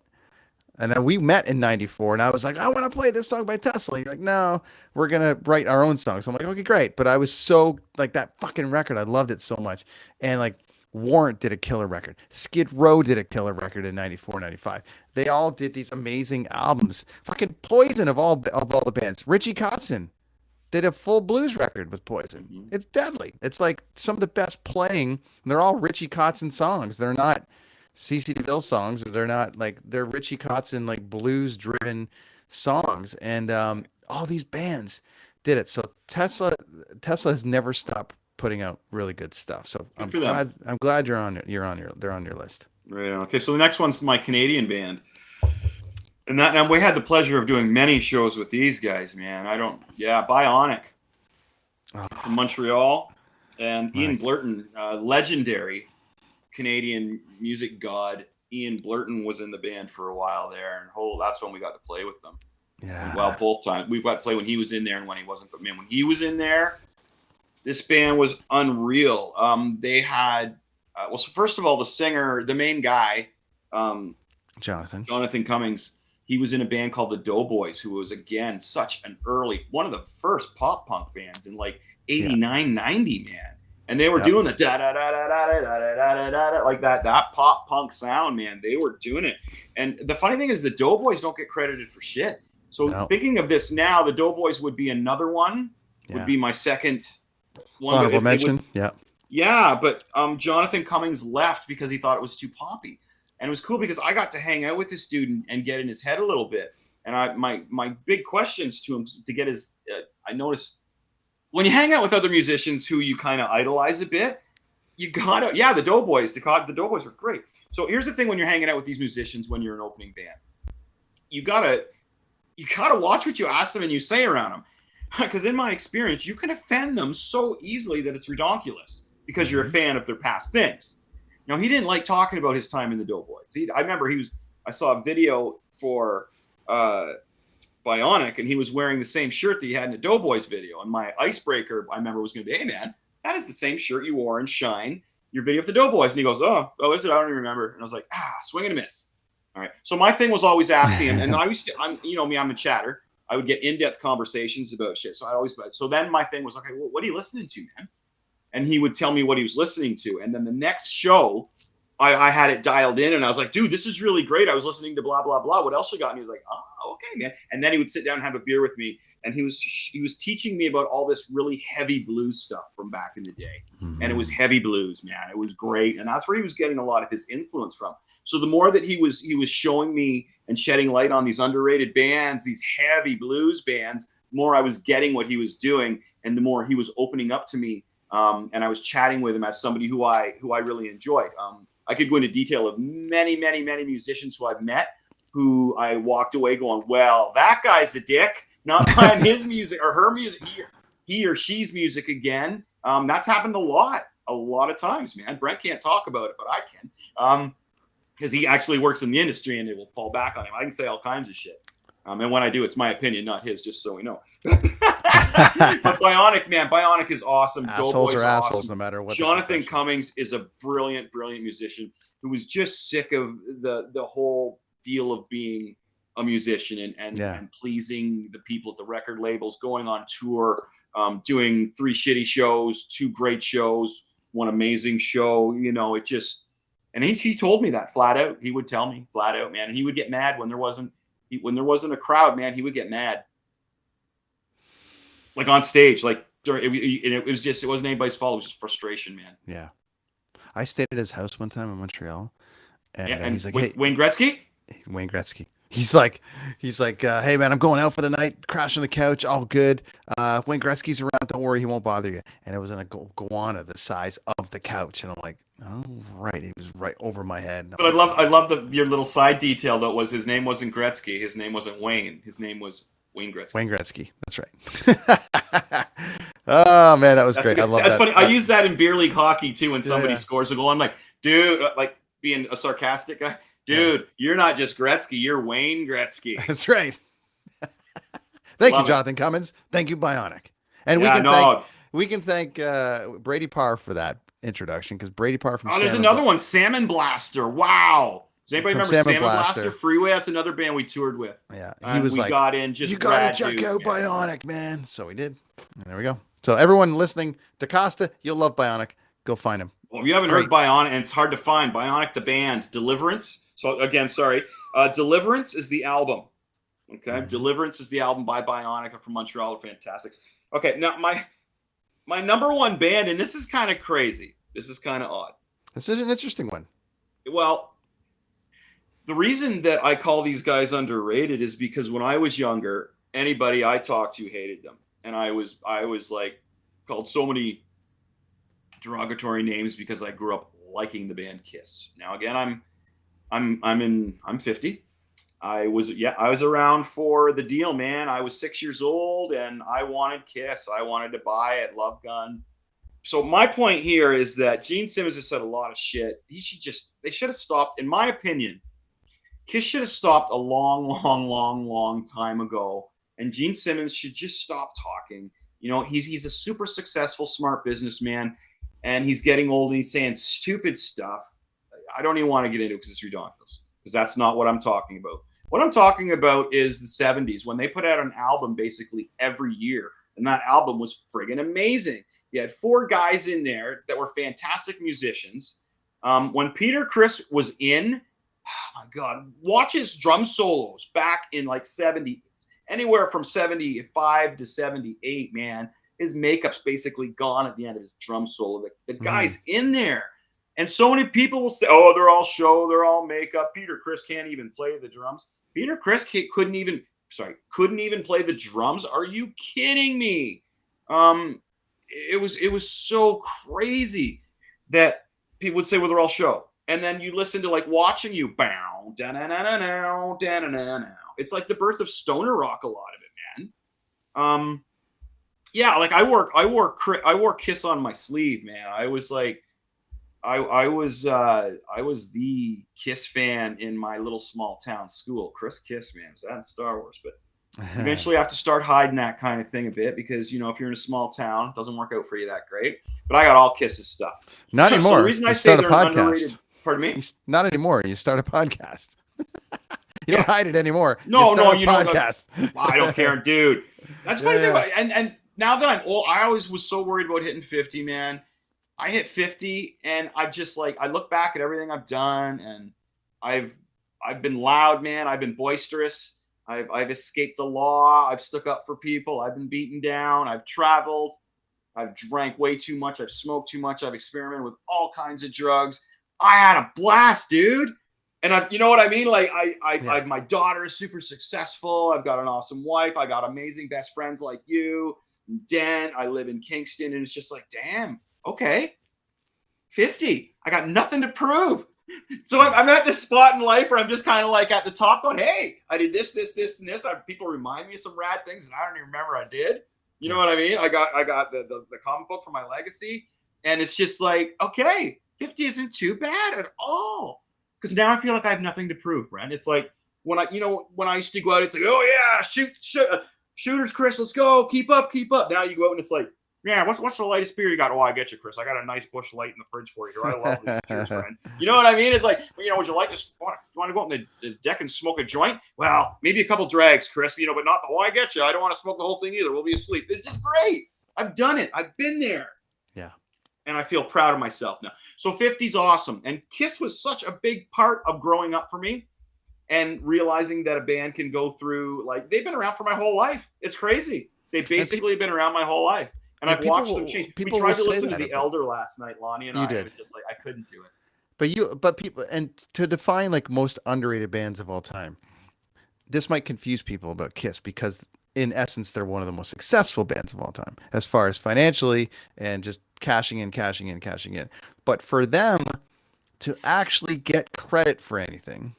And then we met in 94 and I was like, I want to play this song by Tesla. You're like, no, we're going to write our own songs. So I'm like, okay, great. But I was so like that fucking record. I loved it so much. And like Warrant did a killer record. Skid Row did a killer record in 94, 95. They all did these amazing albums. Fucking Poison of all the bands. Richie Kotzen did a full blues record with Poison. Mm-hmm. It's deadly. It's like some of the best playing. And they're all Richie Kotzen songs. They're not CeCe DeVille songs, or they're Richie Kotzen like blues driven songs, and all these bands did it. So Tesla has never stopped putting out really good stuff. So I'm glad they're on your list. Right. Okay. So the next one's my Canadian band, and we had the pleasure of doing many shows with these guys, man. Bionic from Montreal, and Ian Blurton, legendary Canadian music god Ian Blurton was in the band for a while there, and that's when we got to play with them. Yeah. Well, both times we got to play when he was in there and when he wasn't. But man, when he was in there, this band was unreal. They had so first of all, the singer, the main guy, Jonathan Cummings. He was in a band called the Doughboys, who was again such an one of the first pop punk bands in like 89, 90, man. And they were doing the da da da da da da da da da da like that pop punk sound, man. They were doing it. And the funny thing is, the Doughboys don't get credited for shit. So thinking of this now, the Doughboys would be another one. Would be my second one. Honorable mention. Yeah, but Jonathan Cummings left because he thought it was too poppy, and it was cool because I got to hang out with this dude and get in his head a little bit. And my big questions to him to get his. I noticed. When you hang out with other musicians who you kind of idolize a bit, you gotta, the Doughboys, the Doughboys are great. So here's the thing: when you're hanging out with these musicians, when you're an opening band, you gotta watch what you ask them and you say around them, because in my experience, you can offend them so easily that it's redonkulous because you're a fan of their past things. Now, he didn't like talking about his time in the Doughboys. I remember I saw a video for Bionic, and he was wearing the same shirt that he had in the Doughboys video. And my icebreaker, I remember, was going to be, hey, man, that is the same shirt you wore in Shine, your video of the Doughboys. And he goes, oh, is it? I don't even remember. And I was like, swing and a miss. All right. So my thing was always asking him, and I'm a chatter. I would get in-depth conversations about shit. So then my thing was, okay, well, what are you listening to, man? And he would tell me what he was listening to. And then the next show, I had it dialed in, and I was like, dude, this is really great. I was listening to blah, blah, blah. What else you got? And he was like, oh, okay, man. And then he would sit down and have a beer with me. And he was teaching me about all this really heavy blues stuff from back in the day. And it was heavy blues, man. It was great. And that's where he was getting a lot of his influence from. So the more that he was showing me and shedding light on these underrated bands, these heavy blues bands, the more I was getting what he was doing, and the more he was opening up to me. And I was chatting with him as somebody who I really enjoyed. I could go into detail of many, many, many musicians who I've met who I walked away going, well, that guy's a dick, not buying his music or her music, he or she's music again. That's happened a lot of times, man. Brent can't talk about it, but I can, because he actually works in the industry, and it will fall back on him. I can say all kinds of shit. And when I do, it's my opinion, not his, just so we know. But Bionic, man, Bionic is awesome. Assholes are assholes, awesome. No matter what. Jonathan Cummings is a brilliant, brilliant musician who was just sick of the whole deal of being a musician and pleasing the people at the record labels, going on tour, doing 3 shitty shows, 2 great shows, 1 amazing show. You know, it just, and he told me that flat out. He would tell me flat out, man, and he would get mad when there wasn't a crowd, man. He would get mad, like on stage, like during it was just, it wasn't anybody's fault. It was just frustration, man. Yeah, I stayed at his house one time in Montreal, and he's like, hey, Wayne Gretzky. He's like, hey man, I'm going out for the night, crashing the couch, all good. Wayne Gretzky's around, don't worry, he won't bother you. And it was in a goanna the size of the couch, and I'm like, oh right, he was right over my head. But I love your little side detail that was his name wasn't Gretzky, his name wasn't Wayne, his name was Wayne Gretzky. Wayne Gretzky, that's right. Oh man, that was great. I love that. That's funny. I use that in beer league hockey too. When somebody scores a goal, I'm like, dude, like being a sarcastic guy. Dude, you're not just Gretzky, you're Wayne Gretzky. That's right. Thank you, Jonathan Cummins. Thank you, Bionic. And we can thank Brady Parr for that introduction, because Brady Parr from there's another one, Salmon Blaster. Wow. Does anybody remember Salmon Blaster? Freeway? That's another band we toured with. Yeah. He was like, got in just, you gotta check out Bionic, man. So we did. And there we go. So everyone listening to Costa, you'll love Bionic. Go find him. Well, if you haven't heard Bionic, and it's hard to find, Bionic the band, Deliverance. So again, sorry. Deliverance is the album. Okay. Mm-hmm. Deliverance is the album by Bionic. They're from Montreal. They're fantastic. Okay. Now my number one band, and this is kind of crazy. This is kind of odd. This is an interesting one. Well, the reason that I call these guys underrated is because when I was younger, anybody I talked to hated them. And I was like called so many derogatory names because I grew up liking the band Kiss. Now again, I'm 50. I was around for the deal, man. I was 6 years old and I wanted Kiss. I wanted to buy it, Love Gun. So my point here is that Gene Simmons has said a lot of shit. They should have stopped, in my opinion. Kiss should have stopped a long time ago. And Gene Simmons should just stop talking. You know, he's a super successful, smart businessman, and he's getting old and he's saying stupid stuff. I don't even want to get into it because it's ridiculous, because that's not what I'm talking about. What I'm talking about is the 70s, when they put out an album basically every year, and that album was friggin' amazing. You had 4 guys in there that were fantastic musicians. When Peter Criss was in, oh my God, watch his drum solos back in like 70, anywhere from 75 to 78, man. His makeup's basically gone at the end of his drum solo. The guy's in there. And so many people will say, oh, they're all show, they're all makeup. Peter Criss can't even play the drums. Peter Criss couldn't even play the drums. Are you kidding me? It was so crazy that people would say, well, they're all show. And then you listen to like Watching You, bow, da-na-na-na-now, da-na-na-now. It's like the birth of stoner rock, a lot of it, man. Yeah, like I wore Kiss on my sleeve, man. I was like, I was the Kiss fan in my little small town school. Chris Kiss, man, was that in Star Wars? But eventually I have to start hiding that kind of thing a bit, because, you know, if you're in a small town, it doesn't work out for you that great. But I got all Kiss's stuff. Not anymore. So the reason I say they're underrated. Pardon me? Not anymore. You start a podcast. You don't hide it anymore. No, you know, podcast. I don't care, dude. That's the funny thing about it. And now that I'm old, I always was so worried about hitting 50, man. I hit 50, and I just like I look back at everything I've done, and I've been loud, man. I've been boisterous. I've escaped the law. I've stuck up for people. I've been beaten down. I've traveled. I've drank way too much. I've smoked too much. I've experimented with all kinds of drugs. I had a blast, dude. And you know what I mean? Like my daughter is super successful. I've got an awesome wife. I got amazing best friends like you, Dan. I live in Kingston, and it's just like, damn, okay, 50. I got nothing to prove. So I'm at this spot in life where I'm just kind of like at the top going, hey, I did this, and this. People remind me of some rad things that I don't even remember I did. You know what I mean? I got the comic book for my legacy, and it's just like, okay, 50 isn't too bad at all. Because now I feel like I have nothing to prove, Brent. It's like when I used to go out, it's like, oh yeah, shooters, Chris, let's go, keep up. Now you go out and it's like, yeah, what's the lightest beer you got? Oh, I get you, Chris. I got a nice Busch Light in the fridge for you. I love these beers, friend. You know what I mean? It's like, would you like to want to go out on the deck and smoke a joint? Well, maybe a couple drags, Chris. But not the. Oh, I get you. I don't want to smoke the whole thing either. We'll be asleep. It's just great. I've done it. I've been there. Yeah. And I feel proud of myself now. So 50's awesome. And Kiss was such a big part of growing up for me, and realizing that a band can go through, like, they've been around for my whole life. It's crazy. They've basically been around my whole life. And I've watched them change. We tried to listen to The Elder last night, Lonnie and I. It was just like, I couldn't do it. But people, and to define like most underrated bands of all time, this might confuse people about Kiss, because in essence, they're one of the most successful bands of all time, as far as financially and just cashing in. But for them to actually get credit for anything,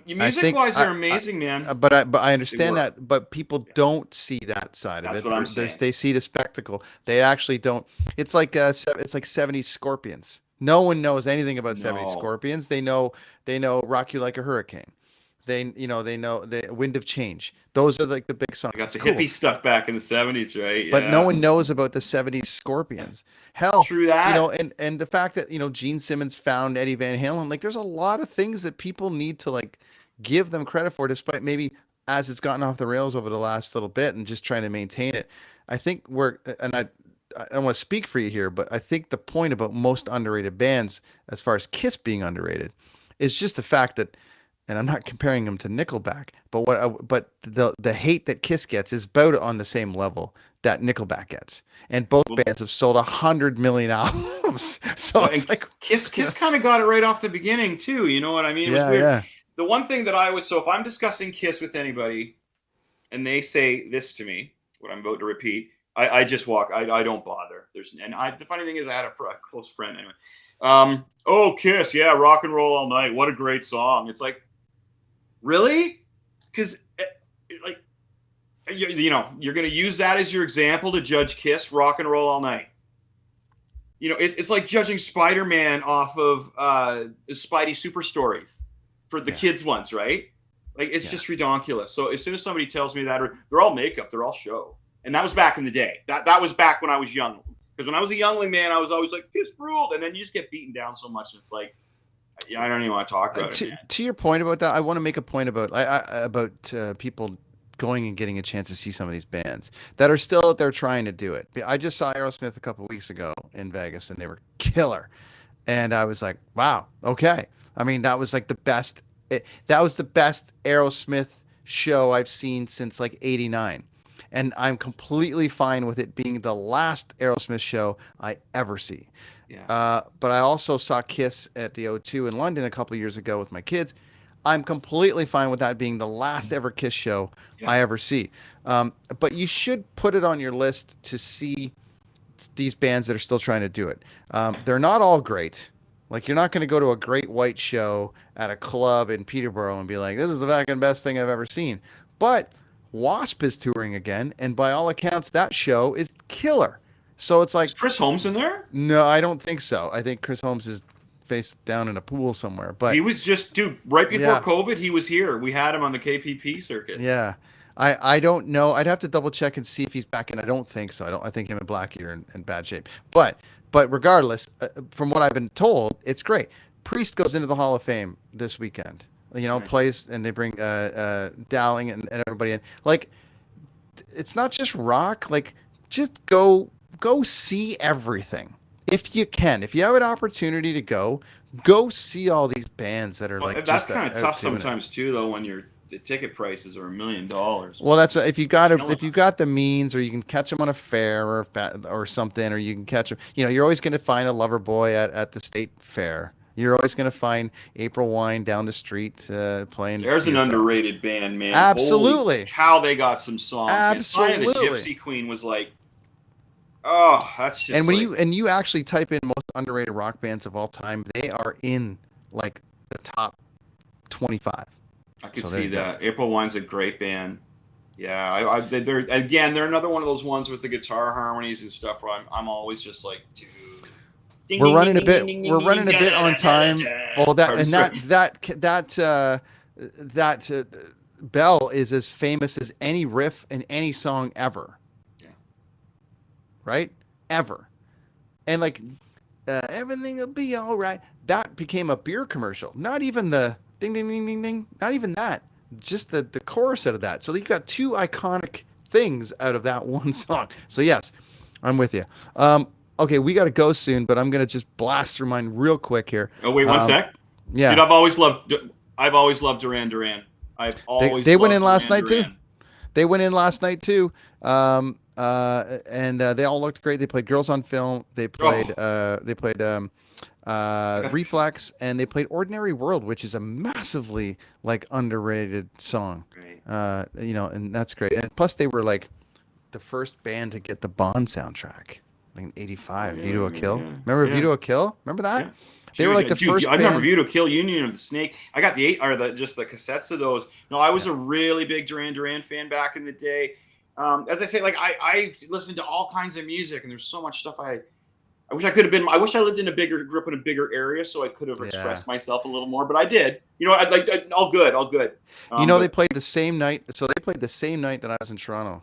music-wise, they're amazing, man. But I understand that. But people don't see that side of it. What I'm saying. They see the spectacle. They actually don't. It's like 70s Scorpions. No one knows anything about 70s Scorpions. They know Rock You Like a Hurricane. They know the Wind of Change. Those are like the big songs. I got the hippie stuff back in the 70s, right? But no one knows about the 70s Scorpions. Hell, true that. And the fact that Gene Simmons found Eddie Van Halen, like, there's a lot of things that people need to like give them credit for, despite maybe as it's gotten off the rails over the last little bit and just trying to maintain it. I think I don't want to speak for you here, but I think the point about most underrated bands, as far as Kiss being underrated, is just the fact that, and I'm not comparing them to Nickelback, but the hate that Kiss gets is about on the same level that Nickelback gets, and both bands have sold 100 million albums. So it's like Kiss kind of got it right off the beginning too. You know what I mean? It was weird. Yeah. The one thing that if I'm discussing Kiss with anybody, and they say this to me, what I'm about to repeat, I just walk. I don't bother. The funny thing is, I had a close friend anyway. Oh, Kiss, yeah, Rock and Roll All Night. What a great song. It's like, really? Because like, you're going to use that as your example to judge Kiss, Rock and Roll All Night. It's like judging Spider-Man off of Spidey Super Stories for the kids ones, right? Like, it's just ridiculous. So as soon as somebody tells me that, they're all makeup, they're all show. And that was back in the day. That was back when I was young. Because when I was a youngling, man, I was always like, Kiss ruled. And then you just get beaten down so much. And it's like, I don't even want to talk about it, man. To your point about that, I want to make a point about people going and getting a chance to see some of these bands that are still out there trying to do it. I just saw Aerosmith a couple of weeks ago in Vegas, and they were killer. And I was like, wow, okay. I mean, that was like the best. That was the best Aerosmith show I've seen since like '89. And I'm completely fine with it being the last Aerosmith show I ever see. Yeah. But I also saw Kiss at the O2 in London a couple of years ago with my kids. I'm completely fine with that being the last ever Kiss show I ever see. But you should put it on your list to see these bands that are still trying to do it. They're not all great. Like, you're not going to go to a Great White show at a club in Peterborough and be like, this is the fucking best thing I've ever seen. But Wasp is touring again, and by all accounts, that show is killer. So it's like, is Chris Holmes in there? No, I don't think so. I think Chris Holmes is face down in a pool somewhere. But he was just, dude, right before COVID, he was here. We had him on the KPP circuit. Yeah. I don't know. I'd have to double check and see if he's back in. I don't think so. I think him and Blackie are in bad shape. But regardless, from what I've been told, it's great. Priest goes into the Hall of Fame this weekend. Nice. Plays, and they bring Dowling and everybody in. Like, it's not just rock. Like, just go see everything. if you have an opportunity to go see all these bands that are Well, like that's just kind of out tough doing it. sometimes too, though, when the ticket prices are $1 million. Well, that's if you got Killing if you us. got the means, or you can catch them on a fair or something, or you can catch them. You know, you're always going to find a lover boy at the state fair. You're always going to find April Wine down the street playing. There's an Beer Fest. underrated band, man. Absolutely. Holy cow, they got some songs. Man. Sign of the Absolutely. Gypsy Queen was like, oh, that's just. And when like, you actually type in most underrated rock bands of all time, they are in like the top 25. I could So there see you go. that. April Wine's a great band. Yeah, they're another one of those ones with the guitar harmonies and stuff where I'm always just like, dude. Ding, We're ding, running ding, a bit. ding, ding, We're ding, running a ding, bit da, on da, da, time. da, da. Well, that Pardon, and that bell is as famous as any riff in any song ever. Yeah. Right? Ever. And like everything will be all right. That became a beer commercial. Not even the ding ding ding ding ding. Not even that. Just the chorus out of that. So you got two iconic things out of that one song. So yes, I'm with you. Okay, we got to go soon, but I'm gonna just blast through mine real quick here. Oh wait, one sec. Yeah, Dude, I've always loved Duran Duran. I've always they went loved in last Duran night too. Duran. They went in last night too. And they all looked great. They played Girls on Film. They played Reflex, and they played Ordinary World, which is a massively like underrated song. Right. You know, and that's great. And plus, they were like the first band to get the Bond soundtrack, like in '85. Yeah, View to a yeah, Kill. yeah. Remember Yeah. View to a Kill? Remember that? Yeah. They were like the Dude, first. I remember band. View to Kill, Union of the Snake. I got just the cassettes of those. No, I was a really big Duran Duran fan back in the day. As I say, like I listened to all kinds of music, and there's so much stuff I wish I could have been. I wish I grew up in a bigger area, so I could have expressed myself a little more. But I did. You know, all good. You know, they played the same night. So they played the same night that I was in Toronto.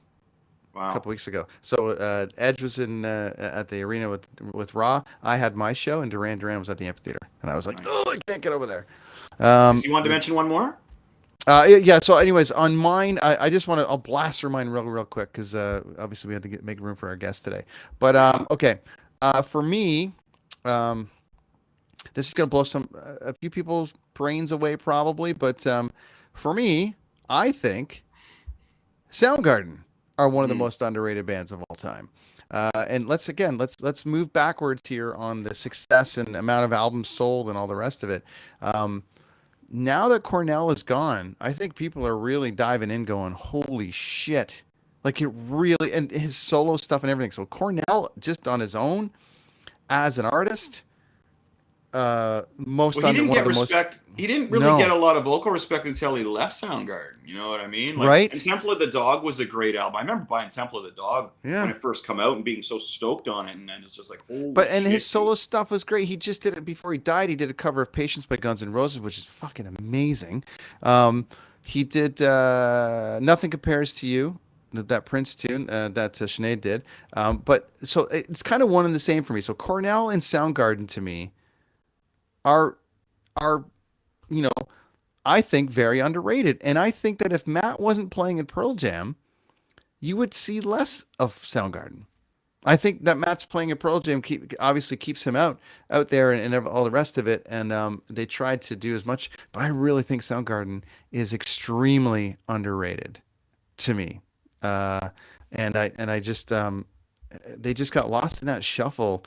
Wow. A couple weeks ago. So Edge was in at the arena with Raw. I had my show, and Duran Duran was at the amphitheater, and I was like, "Oh, I can't get over there." So you wanted to mention one more? Yeah. So, anyways, on mine, I just want to. I'll blast through mine real quick because obviously we had to make room for our guest today. But okay, for me, this is gonna blow a few people's brains away probably, but for me, I think Soundgarden are one of the most underrated bands of all time. And let's move backwards here on the success and amount of albums sold and all the rest of it. Now that Cornell is gone, I think people are really diving in, going, "Holy shit!" Like it really, and his solo stuff and everything. So Cornell, just on his own, as an artist, He didn't get respect. He didn't really get a lot of vocal respect until he left Soundgarden. You know what I mean? Like, right. And Temple of the Dog was a great album. I remember buying Temple of the Dog when it first come out and being so stoked on it, and then it's just like, holy shit, his solo stuff was great. He just did it before he died. He did a cover of "Patience" by Guns N' Roses, which is fucking amazing. He did "Nothing Compares to You," that Prince tune that Sinead did. But so it's kind of one and the same for me. So Cornell and Soundgarden to me are you know, I think very underrated. And I think that if Matt wasn't playing in Pearl Jam, you would see less of Soundgarden. I think that Matt's playing in Pearl Jam obviously keeps him out there and all the rest of it. And they tried to do as much, but I really think Soundgarden is extremely underrated to me. And I just they just got lost in that shuffle.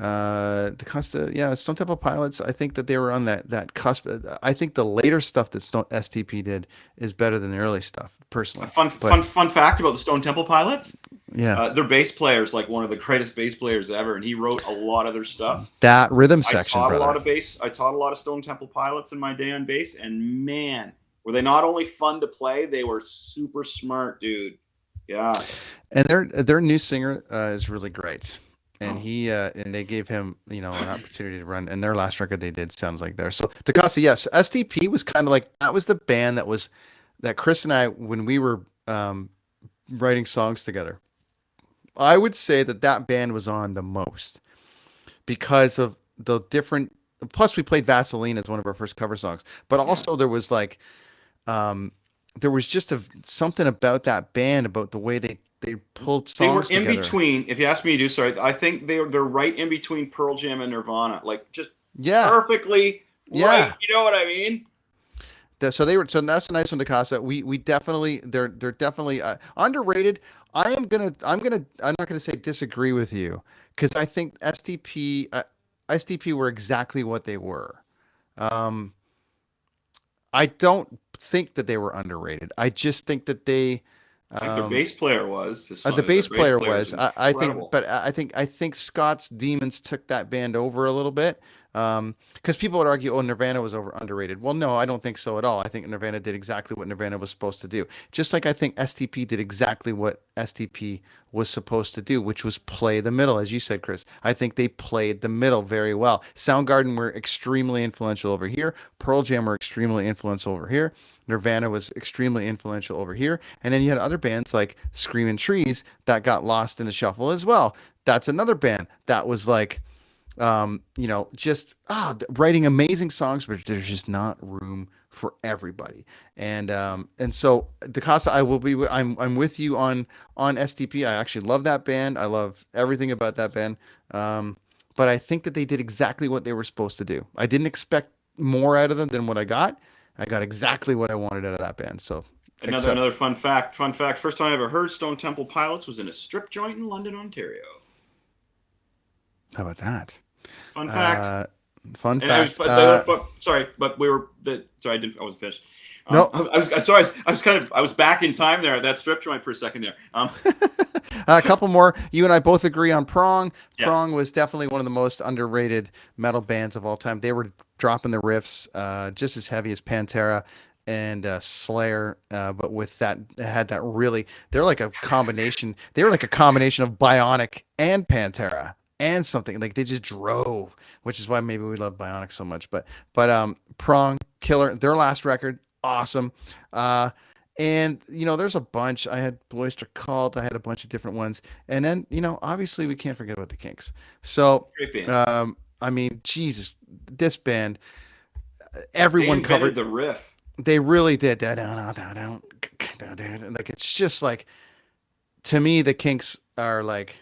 Stone Temple Pilots, I think that they were on that cusp. I think the later stuff that STP did is better than the early stuff, personally. Fun fact about the Stone Temple Pilots. Yeah. Their bass player is like one of the greatest bass players ever, and he wrote a lot of their stuff. That rhythm section, I taught brother. a lot of bass. I taught a lot of Stone Temple Pilots in my day on bass, and man, were they not only fun to play, they were super smart, dude. Yeah. And their new singer is really great. And and they gave him, an opportunity to run. And their last record they did sounds like theirs. So Takasi, yes, STP was kind of like, that was the band that Chris and I, when we were writing songs together, I would say that band was on the most because of the different. Plus, we played Vaseline as one of our first cover songs, but also there was like, there was just something about that band, about the way they pulled They were songs in together. between. If you ask me to do, sorry, I think they're right in between Pearl Jam and Nirvana, like just perfectly right. You know what I mean? So that's a nice one to Casa. We definitely they're definitely underrated. I'm not gonna say disagree with you because I think STP were exactly what they were. I don't think that they were underrated. I just think that they. I think their bass player was. The bass player was. I think Scott's Demons took that band over a little bit. Because people would argue, oh, Nirvana was underrated. Well, no, I don't think so at all. I think Nirvana did exactly what Nirvana was supposed to do. Just like I think STP did exactly what STP was supposed to do, which was play the middle, as you said, Chris. I think they played the middle very well. Soundgarden were extremely influential over here. Pearl Jam were extremely influential over here. Nirvana was extremely influential over here. And then you had other bands like Screaming Trees that got lost in the shuffle as well. That's another band that was like, just writing amazing songs, but there's just not room for everybody. And so DaCosta, I'm with you on STP. I actually love that band. I love everything about that band. But I think that they did exactly what they were supposed to do. I didn't expect more out of them than what I got. I got exactly what I wanted out of that band. So another fun fact. First time I ever heard Stone Temple Pilots was in a strip joint in London, Ontario. How about that? Fun fact. Sorry, but we were sorry, I wasn't finished. No, I was back in time there at that strip joint for a second there. A couple more. You and I both agree on Prong. Yes. Prong was definitely one of the most underrated metal bands of all time. They were dropping the riffs just as heavy as Pantera and Slayer, but with that, had that really. They're like a combination. They were like a combination of Bionic and Pantera. And something like they just drove, which is why maybe we love Bionic so much. But Prong, killer, their last record, awesome. And there's a bunch. I had Blue Oyster Cult. I had a bunch of different ones. And then obviously we can't forget about the Kinks. So I mean, Jesus, this band, everyone covered the riff. They really did. Like it's just like, to me, the Kinks are like.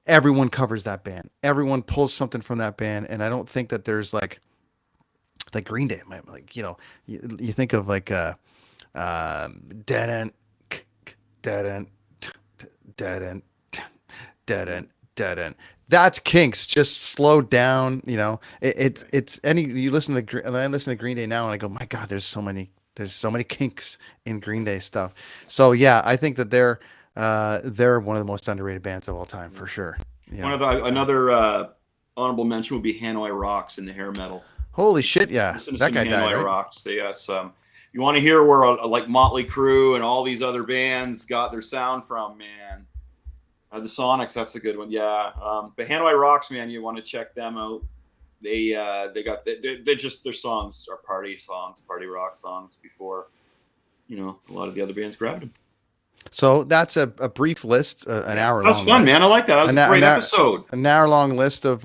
Everyone covers that band. Everyone pulls something from that band, and I don't think that there's like Green Day. Like you think of like dead end, dead end. That's Kinks, just slowed down. It's any. You listen to I listen to Green Day now, and I go, my God, there's so many Kinks in Green Day stuff. So yeah, I think that they're one of the most underrated bands of all time for sure. Another honorable mention would be Hanoi Rocks in the hair metal. Holy shit, yeah, that guy died. Hanoi Rocks. Yes, you want to hear where like Motley Crue and all these other bands got their sound from, man. The Sonics, that's a good one. Yeah, but Hanoi Rocks, man, you want to check them out. They just their songs are party rock songs before a lot of the other bands grabbed them. So that's a brief list, an hour long. That was fun, man. I like that. That was a great episode. An hour long list of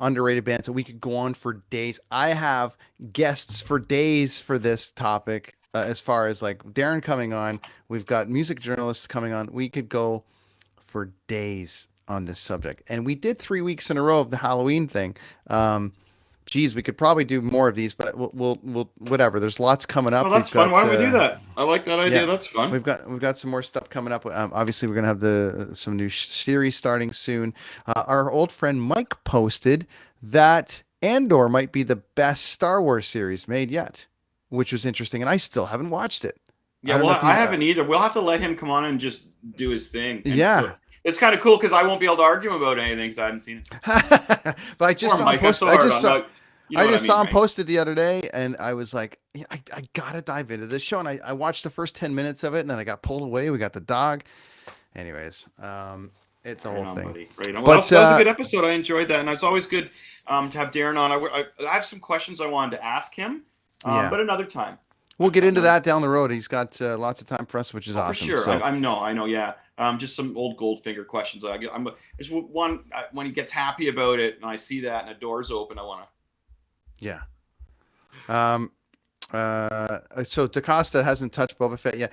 underrated bands that we could go on for days. I have guests for days for this topic. As far as like Darrin coming on, we've got music journalists coming on. We could go for days on this subject, and we did 3 weeks in a row of the Halloween thing. Geez, we could probably do more of these, but we'll whatever. There's lots coming up. Oh, that's fun. Why don't we do that? I like that idea. Yeah, that's fun. We've got some more stuff coming up. Obviously, we're gonna have some new series starting soon. Our old friend Mike posted that Andor might be the best Star Wars series made yet, which was interesting, and I still haven't watced it. Yeah, I haven't either. We'll have to let him come on and just do his thing. Yeah. So it's kind of cool because I won't be able to argue about anything because I haven't seen it. But I just saw him posted. I just saw him posted the other day, and I was like, I gotta dive into this show. And I watched the first 10 minutes of it, and then I got pulled away. We got the dog. Anyways, it's a whole thing. Buddy. Right on. Well, that was a good episode. I enjoyed that, and it's always good to have Darrin on. I have some questions I wanted to ask him, but another time. We'll get into that down the road. He's got lots of time for us, which is awesome. For sure. So. I know. Yeah. Just some old Goldfinger questions. There's one when he gets happy about it, and I see that, and the door's open. I want to. Yeah. So DaCosta hasn't touched Boba Fett yet.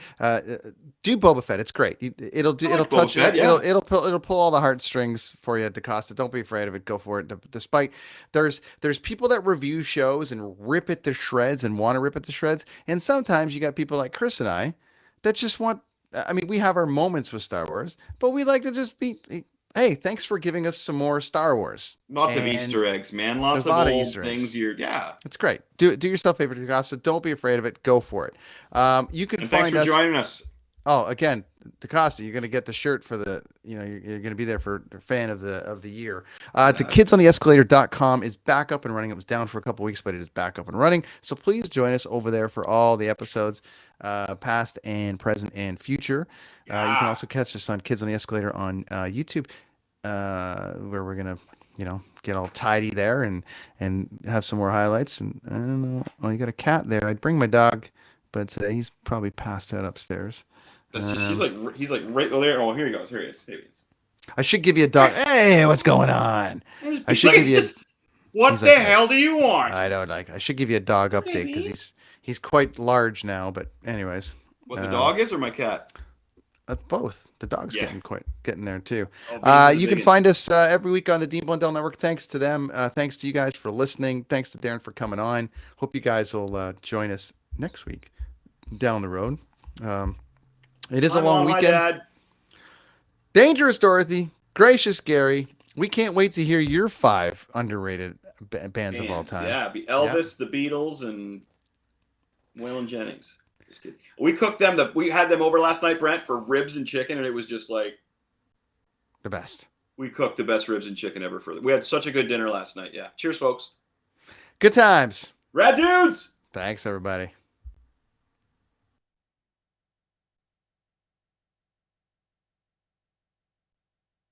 Do Boba Fett. It's great. It'll like touch. Boba Fett, yeah. It'll pull all the heartstrings for you, DaCosta. Don't be afraid of it. Go for it. Despite there's people that review shows and rip it to shreds and want to rip it to shreds, and sometimes you got people like Chris and I that just want. I mean, we have our moments with Star Wars, but we like to just be. Hey, thanks for giving us some more Star Wars. Lots of Easter eggs, man. Lots of lot old Easter eggs. things. It's great. Do yourself a favor, DaCosta. Don't be afraid of it. Go for it. You can and find thanks for joining us. Oh, again, DaCosta, you're going to get the shirt for the, you're going to be there for fan of the year. To kidsontheescalator.com is back up and running. It was down for a couple weeks, but it is back up and running. So please join us over there for all the episodes, past and present and future. You can also catch us on Kids on the Escalator on YouTube, where we're going to, get all tidy there and have some more highlights. And I don't know. Oh, you got a cat there. I'd bring my dog, but he's probably passed out upstairs. That's just he's like right there. Oh, here he goes. Here he is. I should give you a dog. Hey, what's going on? I should give you. What the hell do you want? I don't like. I should give you a dog update because he's quite large now. But anyways, what the dog is or my cat? Both. The dog's getting there too. You can find us every week on the Dean Blundell Network. Thanks to them. Thanks to you guys for listening. Thanks to Darrin for coming on. Hope you guys will join us next week down the road. It is a long weekend. Dad. Dangerous Dorothy, Gracious Gary. We can't wait to hear your 5 underrated bands of all time. Yeah, be Elvis, the Beatles, and Waylon Jennings. Just kidding. We cooked them. We had them over last night, Brent, for ribs and chicken, and it was just like the best. We cooked the best ribs and chicken ever for them. We had such a good dinner last night. Yeah. Cheers, folks. Good times. Rad dudes. Thanks, everybody.